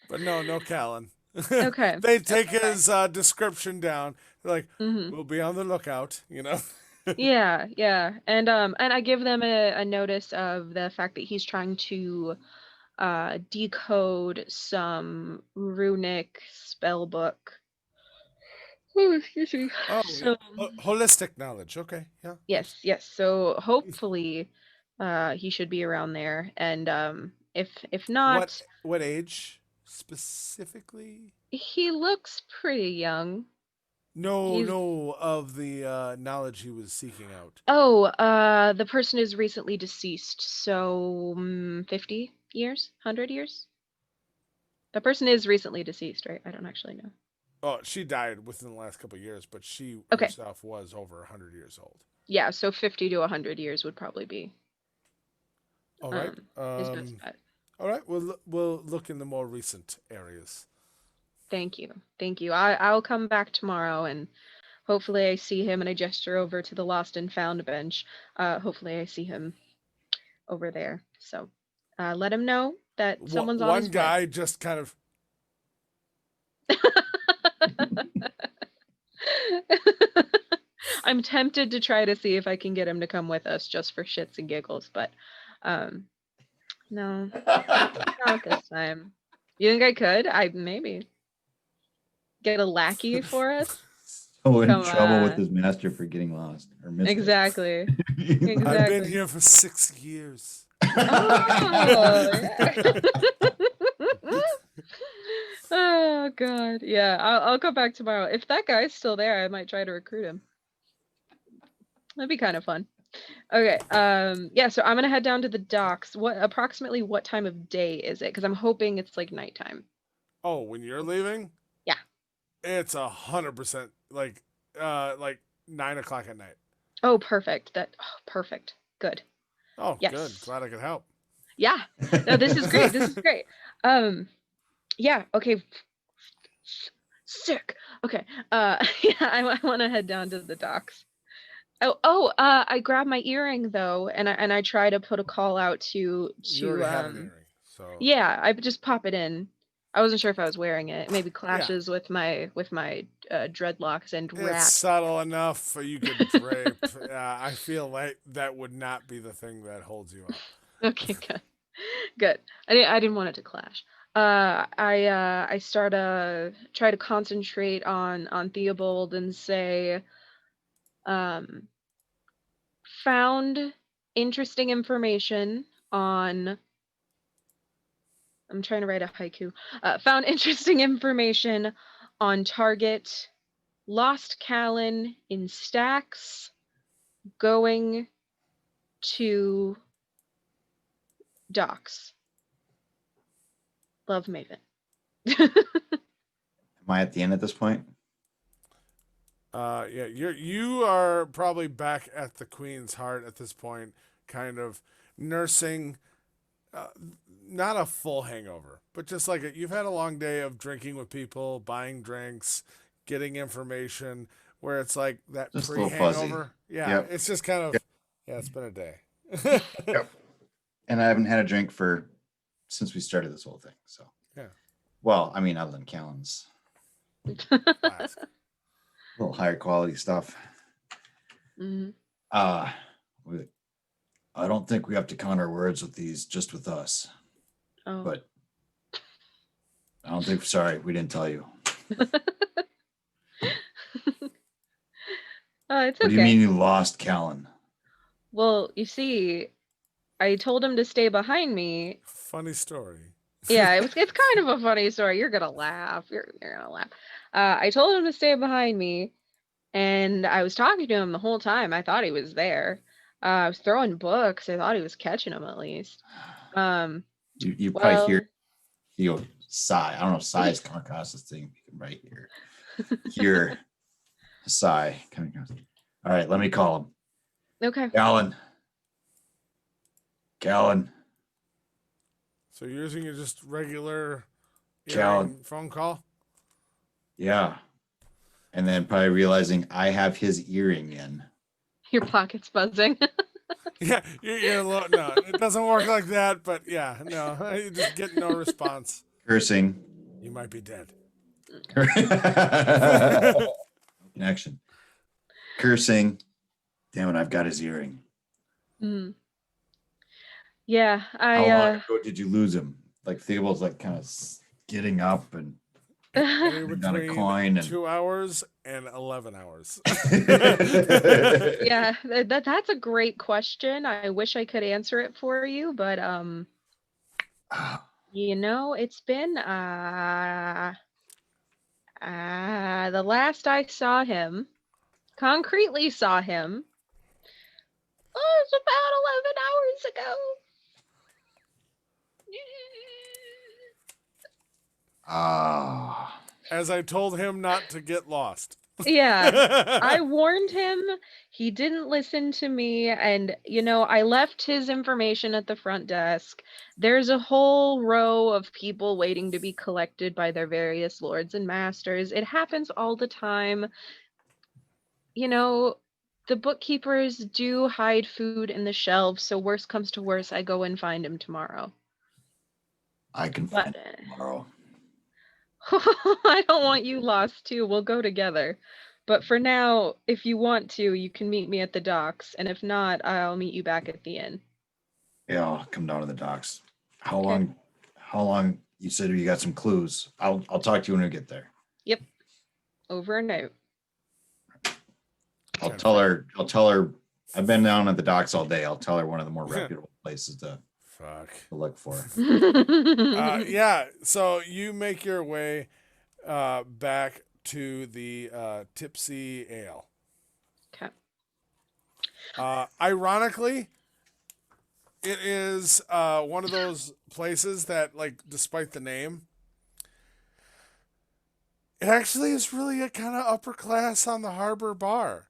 but no, Callan. Okay. They take Okay. his description down. They're like, Hmm. we'll be on the lookout, Yeah, yeah. And I give them a notice of the fact that he's trying to decode some runic spell book. Oh, excuse me. Oh, yeah. So Holistic knowledge. Okay, yeah. yes, yes. So hopefully he should be around there. And if What not, what age specifically? he looks pretty young. No, He's no, of the knowledge he was seeking out. oh, the person is recently deceased, so 50 years, 100 years. The person is recently deceased, right? I don't actually know. Oh, she died within the last couple of years, but she Okay. herself was over 100 years old. Yeah, so 50 to 100 years would probably be All right. his best bet. All right. We'll look in the more recent areas. Thank you. Thank you. I'll come back tomorrow and hopefully I see him and I gesture over to the lost and found bench. Hopefully I see him over there. So let him know that someone's on One his way. guy just kind of I'm tempted to try to see if I can get him to come with us just for shits and giggles, but no, not this time. You think I could? I maybe get a lackey for us. So in Come trouble with on. his master for getting lost or missed it. Exactly. I've been Exactly. here for 6 years. Oh, yeah. Oh God. Yeah, I'll come back tomorrow. If that guy's still there, I might try to recruit him. That'd be kind of fun. Okay. Yeah, so I'm gonna head down to the docks. Approximately what time of day is it? Because I'm hoping it's like nighttime. Oh, when you're leaving? Yeah. It's 100% like 9 o'clock at night. Oh, perfect. Perfect. Good. Oh, Yes. good. Glad I could help. Yeah. No, this is great. This is great. Yeah, okay. Sick. Okay. Yeah, I want to head down to the docks. I grabbed my earring though, and I try to put a call out You already have an earring, so yeah, I just pop it in. I wasn't sure if I was wearing it. It maybe yeah, clashes with my dreadlocks and it's wrap. subtle enough so you could drape. I feel like that would not be the thing that holds you up. Okay, good. Good. I didn't want it to clash. I try to concentrate on Theobald and say, found interesting information on. I'm trying to write a haiku. Found interesting information on target. Lost Callan in stacks. Going to docks. Love, Maven. Am I at the end at this point? Yeah, you are probably back at the Queen's Heart at this point, kind of nursing, not a full hangover, but just like you've had a long day of drinking with people, buying drinks, getting information, where it's like that Just a little fuzzy. pre-hangover. Yeah, Yep. it's just kind of yeah, it's been a day. Yep. And I haven't had a drink since we started this whole thing. So Yeah. Well, I mean, other than Callan's Classic. a little higher quality stuff. Mhm. I don't think we have to count our words with these, just with us. Oh. But I don't think. Sorry, we didn't tell you. It's What okay. do you mean you lost Callan? Well, you see, I told him to stay behind me. Funny story. Yeah, it's kind of a funny story. You're gonna laugh. You're gonna laugh. I told him to stay behind me, and I was talking to him the whole time. I thought he was there. I was throwing books. I thought he was catching them at least. Um, You probably well, hear sigh. I don't know if sighs come across this thing. You can right here. Hear a sigh coming across. All right, let me call him. okay. Callan. Callan. So you're using your just regular Cal- earring phone call? Yeah. And then probably realizing I have his earring in. Your pocket's buzzing. Yeah, you're a little, no, it doesn't work like that, but yeah, no, you just get no response. Cursing. You might be dead. Connection. Cursing. Damn it, I've got his earring. Mm. Yeah, How long I ago did you lose him? Like Theobald's like kind of getting up and Anywhere putting down a between coin and 2 hours and 11 hours. yeah, that's a great question. I wish I could answer it for you, but it's been the last I saw him, concretely saw him, was about 11 hours ago. Ah. As I told him not to get lost. Yeah, I warned him. He didn't listen to me. And, I left his information at the front desk. There's a whole row of people waiting to be collected by their various lords and masters. It happens all the time. The bookkeepers do hide food in the shelves. So worst comes to worst, I go and find him tomorrow. I can But find it tomorrow. I don't want you lost too. We'll go together. But for now, if you want to, you can meet me at the docks. And if not, I'll meet you back at the inn. Yeah, I'll come down to the docks. How Okay. long you said you got some clues? I'll talk to you when we get there. Yep. Over and out. I'll tell her I've been down at the docks all day. I'll tell her one of the more reputable places to Fuck. look for. Yeah, so you make your way back to the Tipsy Ale. Okay. Ironically, it is one of those places that, like, despite the name, it actually is really a kind of upper class on the harbor bar.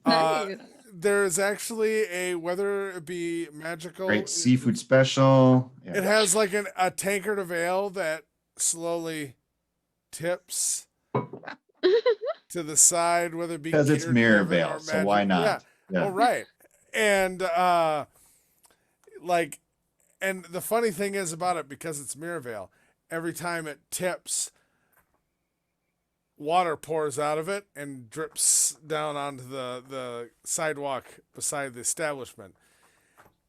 Nice. There's actually whether it be magical, Great seafood special. it Yeah. has like a tankard of ale that slowly tips to the side, whether it be Because it's gear driven Mirabelle, or so why magic- not? Yeah. Yeah. Oh, right. And and the funny thing is about it, because it's Mirabelle, every time it tips, water pours out of it and drips down onto the sidewalk beside the establishment.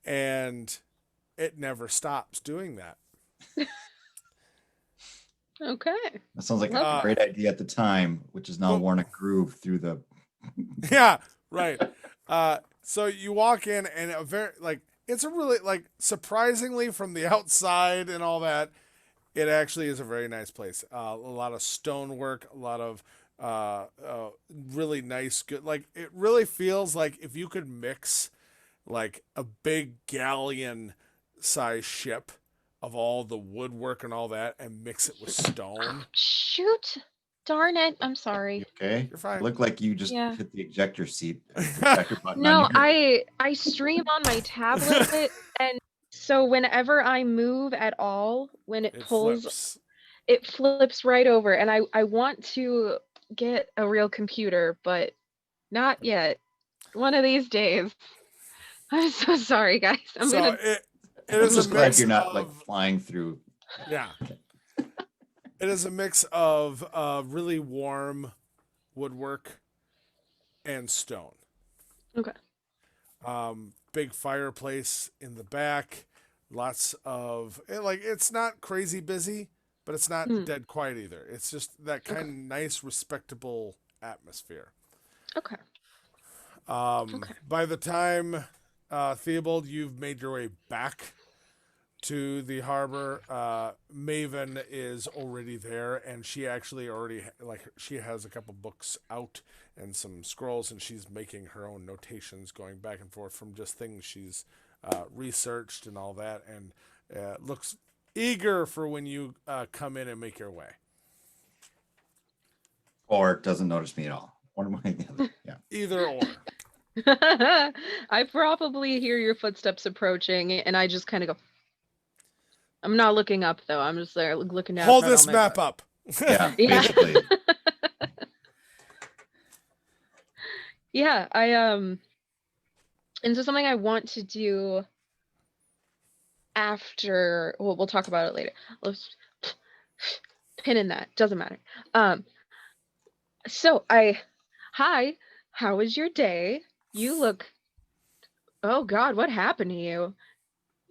And it never stops doing that. Okay. That sounds like Love a it. great idea at the time, which is now Well- worn a groove through the. Yeah, right. So you walk in, and it's a really, like, surprisingly from the outside and all that, it actually is a very nice place. A lot of stonework, a lot of really nice, good. Like, it really feels like if you could mix like a big galleon size ship of all the woodwork and all that and mix it with stone. Shoot. Darn it. I'm sorry. You okay? You're fine. You look like you just Yeah. hit the ejector seat. Ejector button No, on your- I stream on my tablet, and so whenever I move at all, when it It pulls, flips. it flips right over. And I want to get a real computer, but not yet. One of these days. I'm so sorry, guys. I'm So gonna. it I'm is just a glad mix you're not of, like flying through. yeah. It is a mix of really warm woodwork and stone. Okay. Big fireplace in the back. Lots of it's not crazy busy, but it's not Hmm. dead quiet either. It's just that kind Okay. of nice, respectable atmosphere. Okay. Okay. By the time Theobald, you've made your way back to the harbor. Maven is already there, and she actually already she has a couple books out and some scrolls, and she's making her own notations, going back and forth from just things she's researched and all that, and looks eager for when you come in and make your way. Or doesn't notice me at all. One way or the other. Yeah. Either or. I probably hear your footsteps approaching, and I just kind of go. I'm not looking up though. I'm just there looking down. Hold at this all my map books. up. Yeah. Yeah. Basically. Yeah, and so something I want to do after, well, we'll talk about it later. Let's pin in that. Doesn't matter. So hi, how was your day? You look, oh God, what happened to you?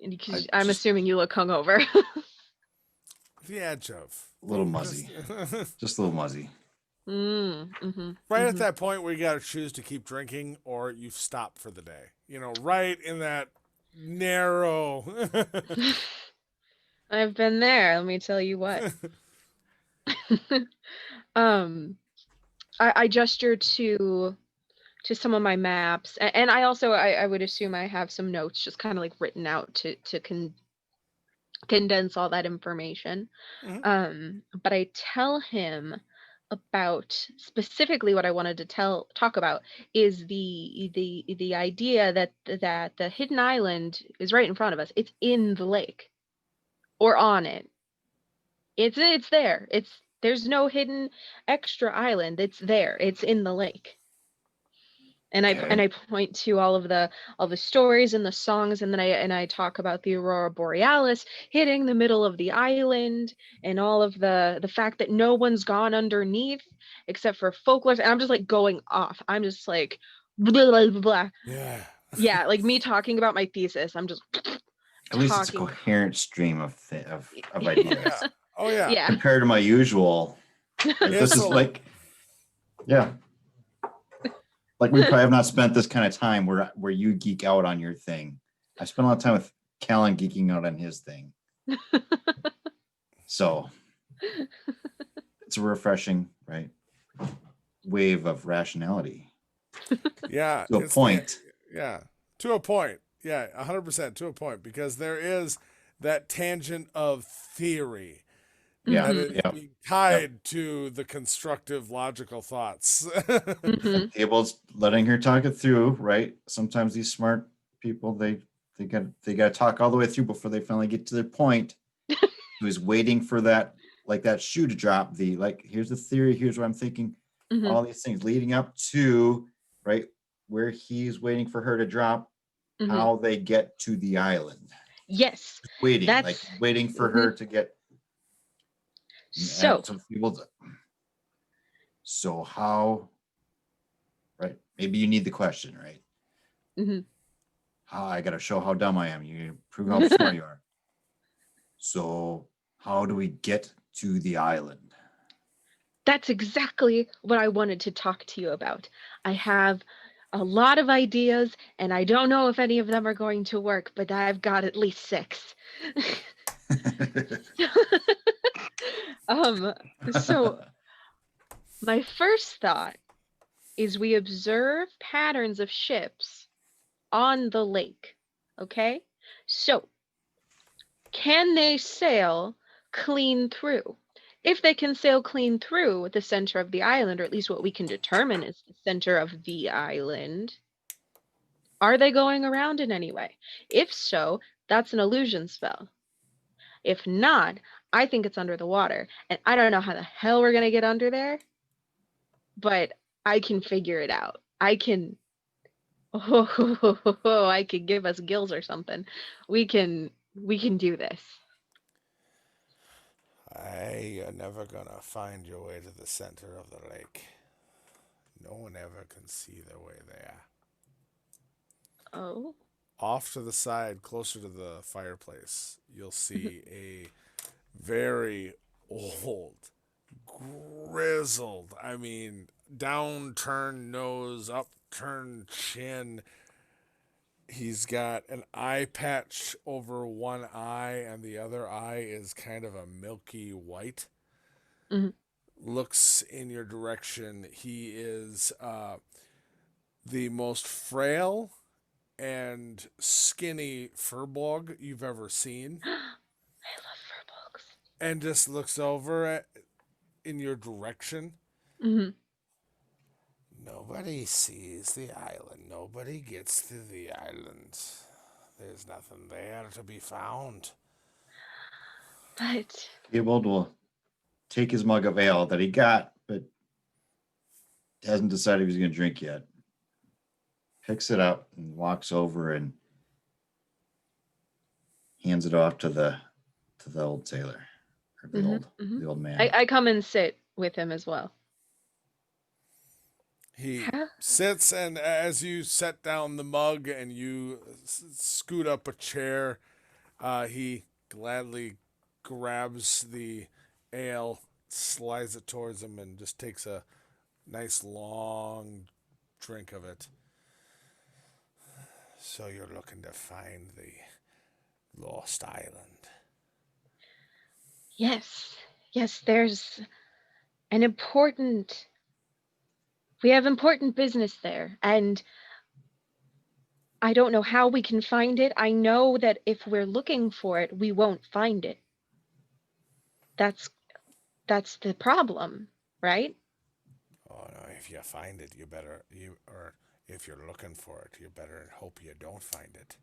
And I'm just- assuming you look hungover. The edge of. A little muzzy. Just a little muzzy. Right at that point where you got to choose to keep drinking or you've stopped for the day. You know, right in that narrow. I've been there, let me tell you what. I gesture to some of my maps, and I also I would assume I have some notes just kind of like written out to condense all that information. But I tell him about specifically what I wanted to talk about is the idea that the hidden island is right in front of us. It's in the lake or on it. It's there. There's no hidden extra island. It's there. It's in the lake. And I point to all the stories and the songs, and then I talk about the aurora borealis hitting the middle of the island, and all of the fact that no one's gone underneath except for folklore. And I'm just like going off. I'm just like blah, blah, blah, blah. Yeah, like me talking about my thesis. I'm just At least it's a talking. coherent stream of ideas. Oh yeah. Yeah. Compared to my usual. Like, this is so- like, yeah. Like we probably have not spent this kind of time where you geek out on your thing. I spent a lot of time with Callan geeking out on his thing. So it's a refreshing, right, wave of rationality. Yeah. To a it's point. Yeah. To a point. Yeah, 100% to a point, because there is that tangent of theory Yeah. that is Yeah. being tied to the constructive logical thoughts. Mhm. Abel's letting her talk it through, right? Sometimes these smart people, they got to talk all the way through before they finally get to their point. He was waiting for that, like that shoe to drop. Here's the theory, here's what I'm thinking. Mhm. All these things leading up to, right, where he's waiting for her to drop, Mhm. how they get to the island. Yes. Waiting That's- for her to get. So So how, right? Maybe you need the question, right? Mhm. How I gotta show how dumb I am. You prove how smart you are. So how do we get to the island? that's exactly what I wanted to talk to you about. I have a lot of ideas, and I don't know if any of them are going to work, but I've got at least 6. So my first thought is we observe patterns of ships on the lake. Okay? So can they sail clean through? If they can sail clean through the center of the island, or at least what we can determine is the center of the island, are they going around in any way? If so, that's an illusion spell. If not, I think it's under the water. And I don't know how the hell we're going to get under there, but I can figure it out. I can I could give us gills or something. We can do this. You're never gonna find your way to the center of the lake. No one ever can see their way there. Oh. Off to the side, closer to the fireplace, you'll see a very old, grizzled, I mean, downturned nose, upturned chin, He's got an eye patch over one eye, and the other eye is kind of a milky white. Mhm. Looks in your direction. He is the most frail and skinny furbolg you've ever seen, I love furbolgs. and just looks over in your direction. Hmm. Nobody sees the island. Nobody gets to the island. There's nothing there to be found. But Theobald will take his mug of ale that he got, but hasn't decided if he's going to drink yet. Picks it up and walks over and hands it off to the old sailor, or the Mhm, mhm. the old man. I come and sit with him as well. He Huh? sits, and as you set down the mug and you scoot up a chair, he gladly grabs the ale, slides it towards him, and just takes a nice long drink of it. So you're looking to find the lost island. Yes, yes, there's an important, we have important business there, and I don't know how we can find it. I know that if we're looking for it, we won't find it. That's that's the problem, right? Oh no! If you find it, or if you're looking for it, you better hope you don't find it,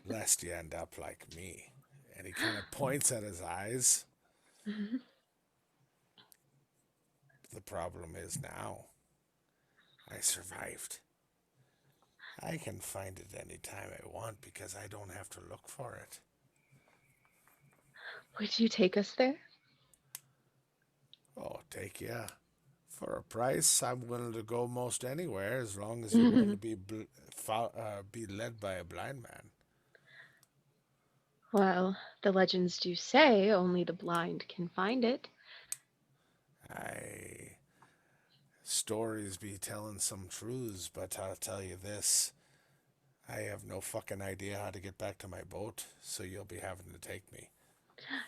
lest you end up like me. And he kind of points at his eyes. Mhm. The problem is now, I survived. I can find it anytime I want because I don't have to look for it. Would you take us there? Oh, take ya. For a price, I'm willing to go most anywhere as long as you're willing to be led by a blind man. Well, the legends do say only the blind can find it. I stories be telling some truths, but I'll tell you this. I have no fucking idea how to get back to my boat, so you'll be having to take me.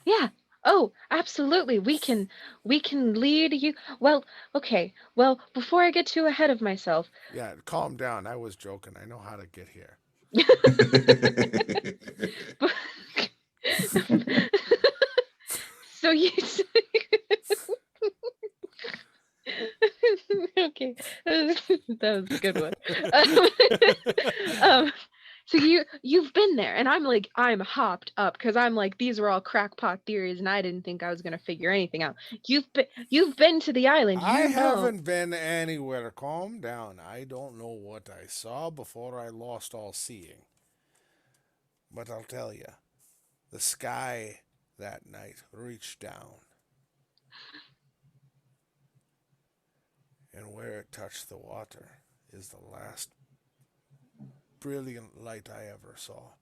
Yeah. Oh, absolutely. We can lead you. Well, okay. Well, before I get too ahead of myself. Yeah, calm down. I was joking. I know how to get here. So you okay. That was a good one. Um, so you've been there, and I'm hopped up because I'm like, these were all crackpot theories, and I didn't think I was gonna figure anything out. You've been to the island, I you know. haven't been anywhere. Calm down. I don't know what I saw before I lost all seeing. But I'll tell you, the sky that night reached down, and where it touched the water is the last brilliant light I ever saw.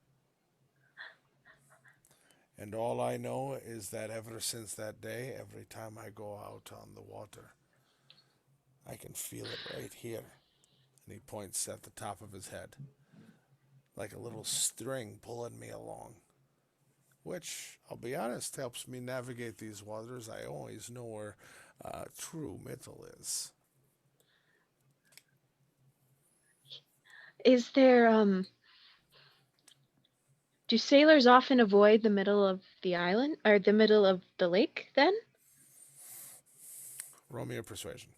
And all I know is that ever since that day, every time I go out on the water, I can feel it right here. And he points at the top of his head, like a little string pulling me along. Which, I'll be honest, helps me navigate these waters. I always know where true metal is. Is there do sailors often avoid the middle of the island or the middle of the lake then? Roll me a persuasion.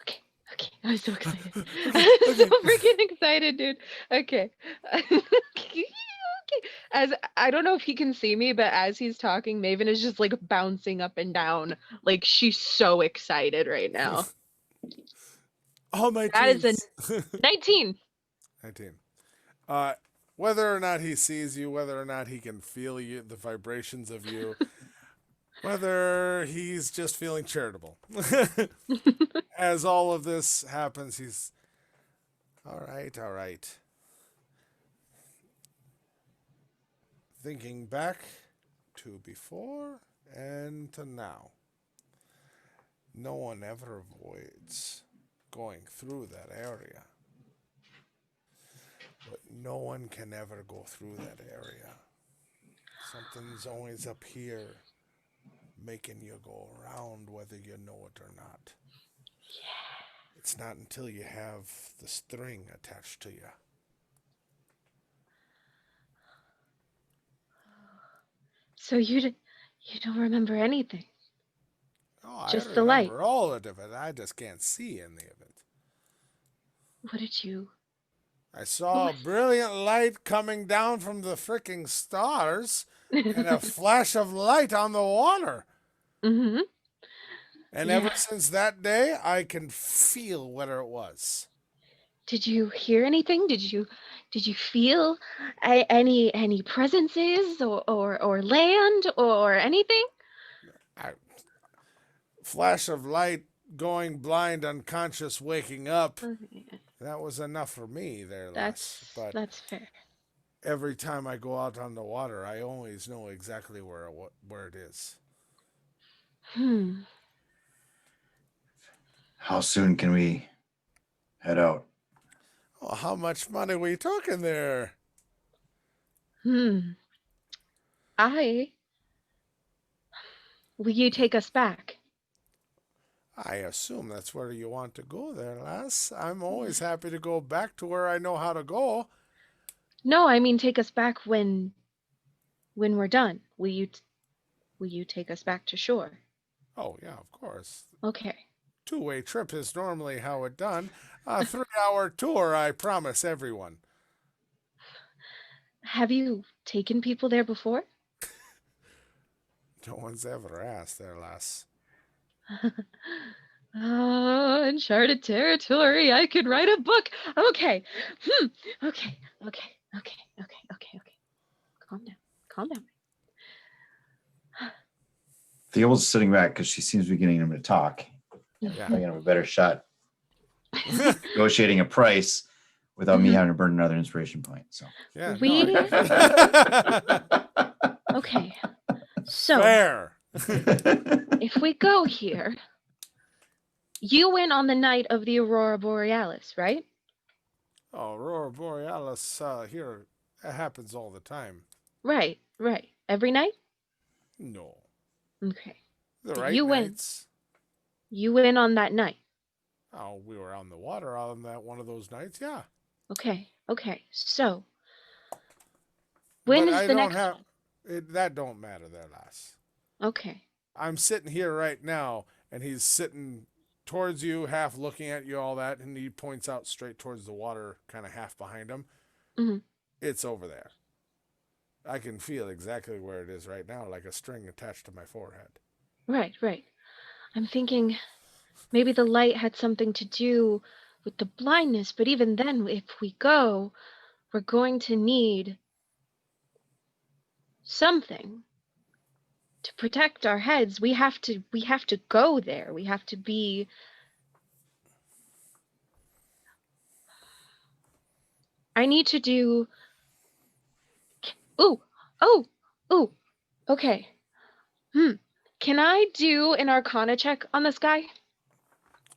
Okay, okay. I'm so excited. I'm so freaking excited, dude. Okay. Okay. As I don't know if he can see me, but as he's talking, Maven is just like bouncing up and down. Like she's so excited right now. All my That is a dreams. 19. 19. Whether or not he sees you, whether or not he can feel you, the vibrations of you, whether he's just feeling charitable. As all of this happens, he's all right, all right. Thinking back to before and to now. No one ever avoids going through that area. But no one can ever go through that area. Something's always up here making you go around whether you know it or not. It's not until you have the string attached to you. So you don't remember anything. Oh, I Just the light. remember all of it. I just can't see any of it. What did you? I saw a brilliant light coming down from the fricking stars and a flash of light on the water. Mm-hmm. And Yeah. ever since that day, I can feel where it was. Did you hear anything? Did you feel any presences or land or anything? I, flash of light, going blind, unconscious, waking up. That was enough for me there, lass. But That's fair. every time I go out on the water, I always know exactly where it is. How soon can we head out? Oh, how much money we talking there? Will you take us back? I assume that's where you want to go there, lass. I'm always happy to go back to where I know how to go. No, I mean take us back when we're done. Will you take us back to shore? Oh, yeah, of course. Okay. Two-way trip is normally how it's done. A 3-hour tour, I promise everyone. Have you taken people there before? No one's ever asked there, lass. Uncharted territory. I could write a book. Okay. Okay. Calm down. Theobald's sitting back because she seems to be getting him to talk. Yeah. I have a better shot negotiating a price without me having to burn another inspiration point. So Yeah. We- No, Okay. So fair. if we go here, you went on the night of the Aurora Borealis, right? Oh, Aurora Borealis here, it happens all the time. Right. Every night? No. Okay. The But right you went. nights. You went on that night. Oh, we were on the water on that one of those nights, yeah. Okay. So when But is I the don't next have one? that don't matter there, lass. Okay. I'm sitting here right now, and he's sitting towards you, half looking at you, all that, and he points out straight towards the water, kind of half behind him. Mhm. It's over there. I can feel exactly where it is right now, like a string attached to my forehead. Right. I'm thinking maybe the light had something to do with the blindness, but even then, if we go, we're going to need something to protect our heads. We have to go there. We have to be. I need to do. Oh. Okay. Can I do an Arcana check on this guy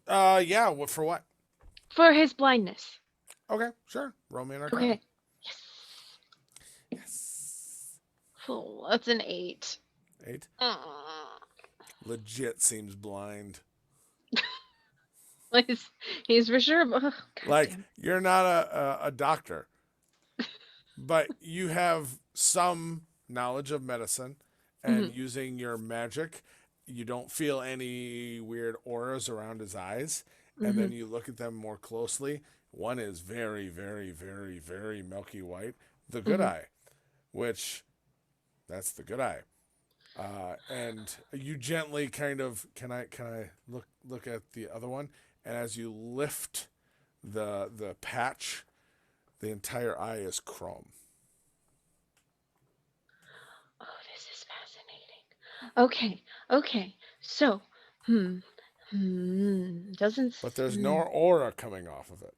Yeah, for what? for his blindness? Okay, sure. Roll me an Arcana. Okay. Yes. Oh, that's an 8. 8. Legit seems blind. He's for sure. Ugh, Like, goddamn. you're not a doctor, but you have some knowledge of medicine and using your magic, you don't feel any weird auras around his eyes. And then you look at them more closely. One is very, very, very, very milky white. The good eye, which that's the good eye. And you gently kind of, can I look at the other one? And as you lift the patch, the entire eye is chrome. Oh, this is fascinating. Okay. So, doesn't. But there's no aura coming off of it.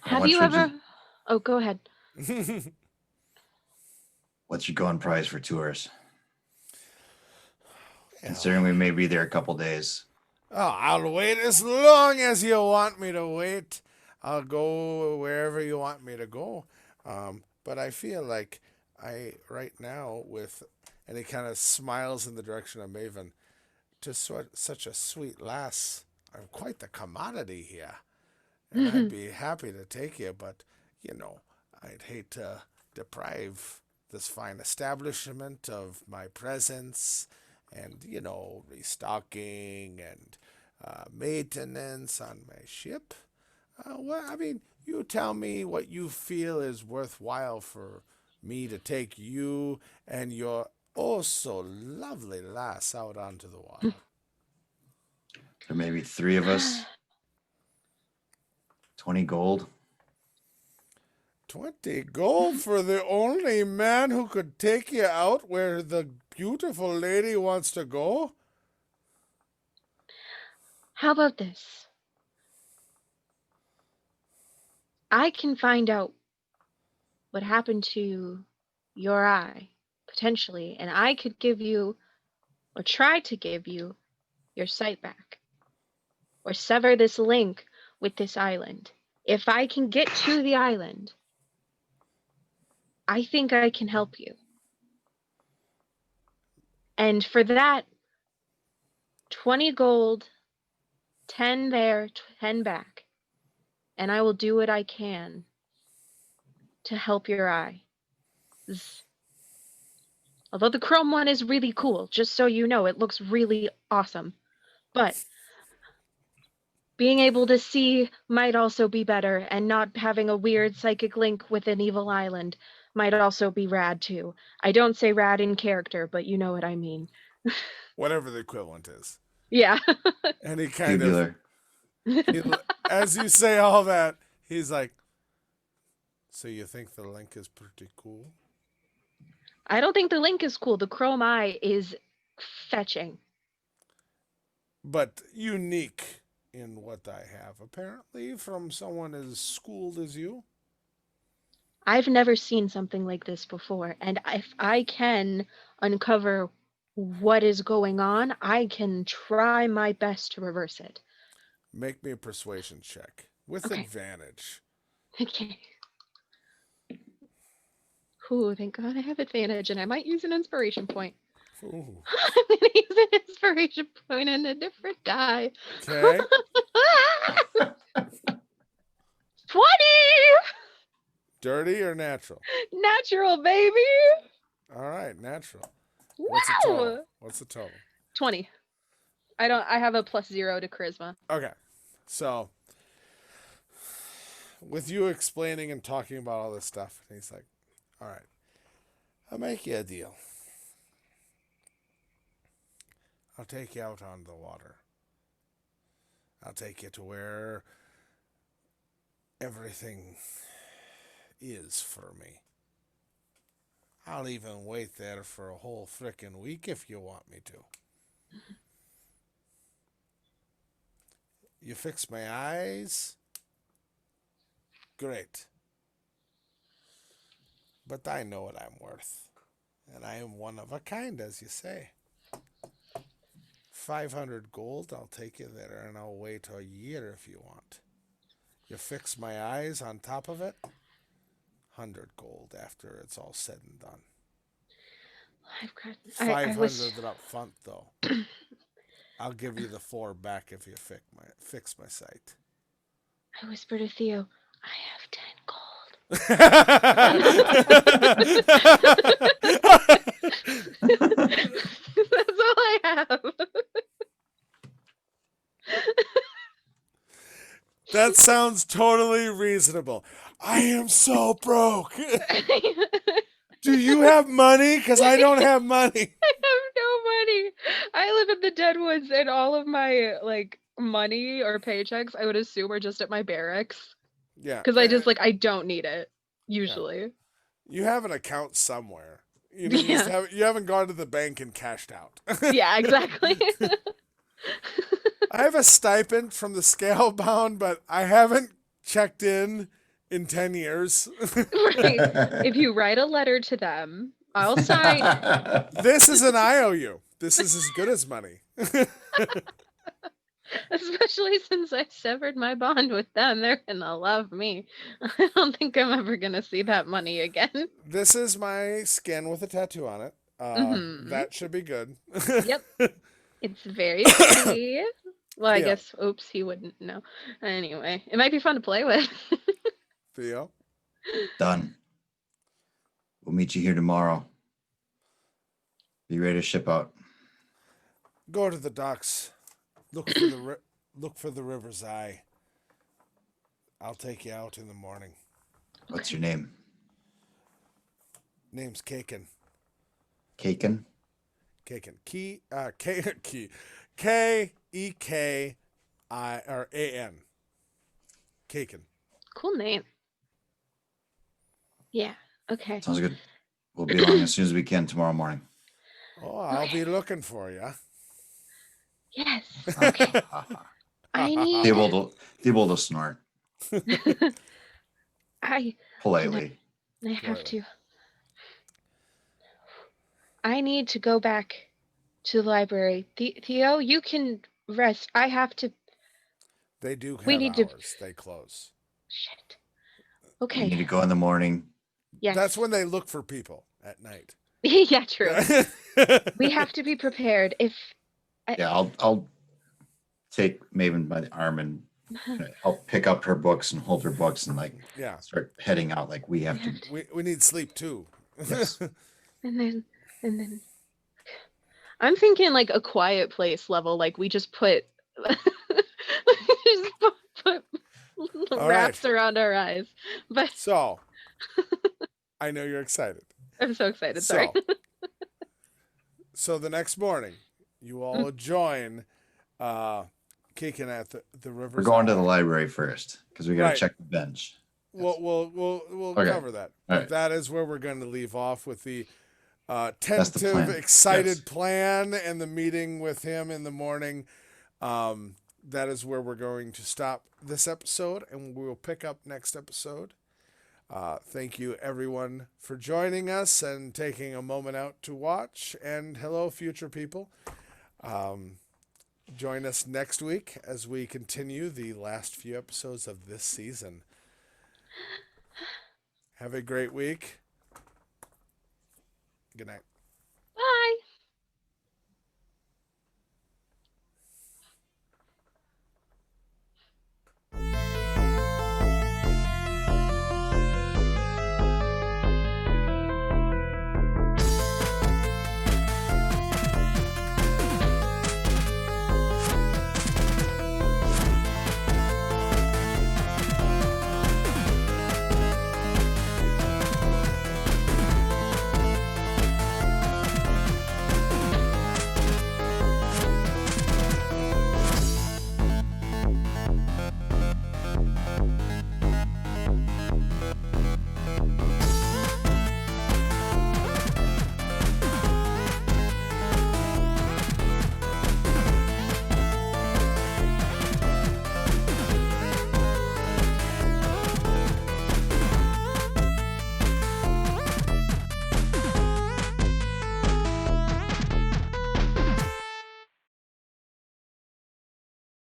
Have much you would you- ever? Oh, go ahead. What's your going price for tours? Considering we may be there a couple days. Oh, I'll wait as long as you want me to wait. I'll go wherever you want me to go. But I feel like right now, and he kind of smiles in the direction of Maven, such a sweet lass, I'm quite the commodity here. And I'd be happy to take you, but, I'd hate to deprive this fine establishment of my presence and, restocking and maintenance on my ship. You tell me what you feel is worthwhile for me to take you and your oh so lovely lass out onto the water. There may be 3 of us. 20 gold. 20 gold for the only man who could take you out where the beautiful lady wants to go? How about this? I can find out what happened to your eye, potentially, and I could give you, or try to give you, your sight back. Or sever this link with this island. If I can get to the island, I think I can help you. And for that, 20 gold, 10 there, 10 back. And I will do what I can to help your eye. Although the chrome one is really cool, just so you know, it looks really awesome. But being able to see might also be better, and not having a weird psychic link with an evil island might also be rad too. I don't say rad in character, but you know what I mean. Whatever the equivalent is. Yeah. And he kind Tubular. as you say all that, he's like, so you think the link is pretty cool? I don't think the link is cool. The chrome eye is fetching. But unique in what I have, apparently, from someone as schooled as you. I've never seen something like this before, and if I can uncover what is going on, I can try my best to reverse it. Make me a persuasion check with Okay. advantage. Okay. Ooh, thank God I have advantage, and I might use an inspiration point. Ooh. I'm gonna use an inspiration point on a different die. Okay. 20! Dirty or natural? Natural, baby! All right, natural. Wow! What's the total? 20. I have a +0 to charisma. Okay. So, with you explaining and talking about all this stuff, he's like, all right, I'll make you a deal. I'll take you out on the water. I'll take you to where everything is for me. I'll even wait there for a whole frickin' week if you want me to. You fix my eyes? Great. But I know what I'm worth. And I am one of a kind, as you say. 500 gold, I'll take you there, and I'll wait a year if you want. You fix my eyes on top of it, 100 gold after it's all said and done. I've got 500 up front, though. I'll give you the 4 back if you fix my sight. I whispered to Theo, I have 10 gold. That's all I have. That sounds totally reasonable. I am so broke. Do you have money? Because I don't have money. I have no money. I live in the Deadwoods, and all of my money or paychecks, I would assume, are just at my barracks. Yeah. Because I don't need it usually. You have an account somewhere. You Yeah. you haven't gone to the bank and cashed out. Yeah, exactly. I have a stipend from the Scalebound, but I haven't checked in 10 years. Right. If you write a letter to them, I'll sign. This is an IOU. This is as good as money. Especially since I severed my bond with them. They're gonna love me. I don't think I'm ever gonna see that money again. This is my skin with a tattoo on it. Hmm. That should be good. Yep. It's very pretty. Well, I Theo. guess, oops, he wouldn't know. Anyway, it might be fun to play with. Theo. Done. We'll meet you here tomorrow. Be ready to ship out. Go to the docks. Look for look for the river's eye. I'll take you out in the morning. What's your name? Name's Kaken. Kaken? Kaken. K-E-K-I-A-N. Kaken. Cool name. Yeah. Okay. Sounds good. We'll be along as soon as we can tomorrow morning. Oh, I'll be looking for you. Yes. Okay. I need. Theobald will snort I politely. have to. I need to go back to the library. Theo, you can rest. I have to. They do have We need to- hours. They close. Shit. We need to Okay. go in the morning. Yes. That's when they look for people at night. Yeah, true. We have to be prepared. If Yeah, I'll take Maven by the arm and help pick up her books and hold her books and like Yeah. start heading out. Like we have to. We need sleep too. Yes. and then I'm thinking like a quiet place level. Like we just put just put All wraps right. around our eyes. But So, I know you're excited. I'm so excited. Sorry. So the next morning, you all join Keegan at the river. We're going to the library first because we got to Right. check the bench. We'll Okay. cover that. All right. That is where we're going to leave off with the the tentative, plan. excited Yes. plan and the meeting with him in the morning. That is where we're going to stop this episode, and we will pick up next episode. Thank you, everyone, for joining us and taking a moment out to watch. And hello, future people. Join us next week as we continue the last few episodes of this season. Have a great week. Good night.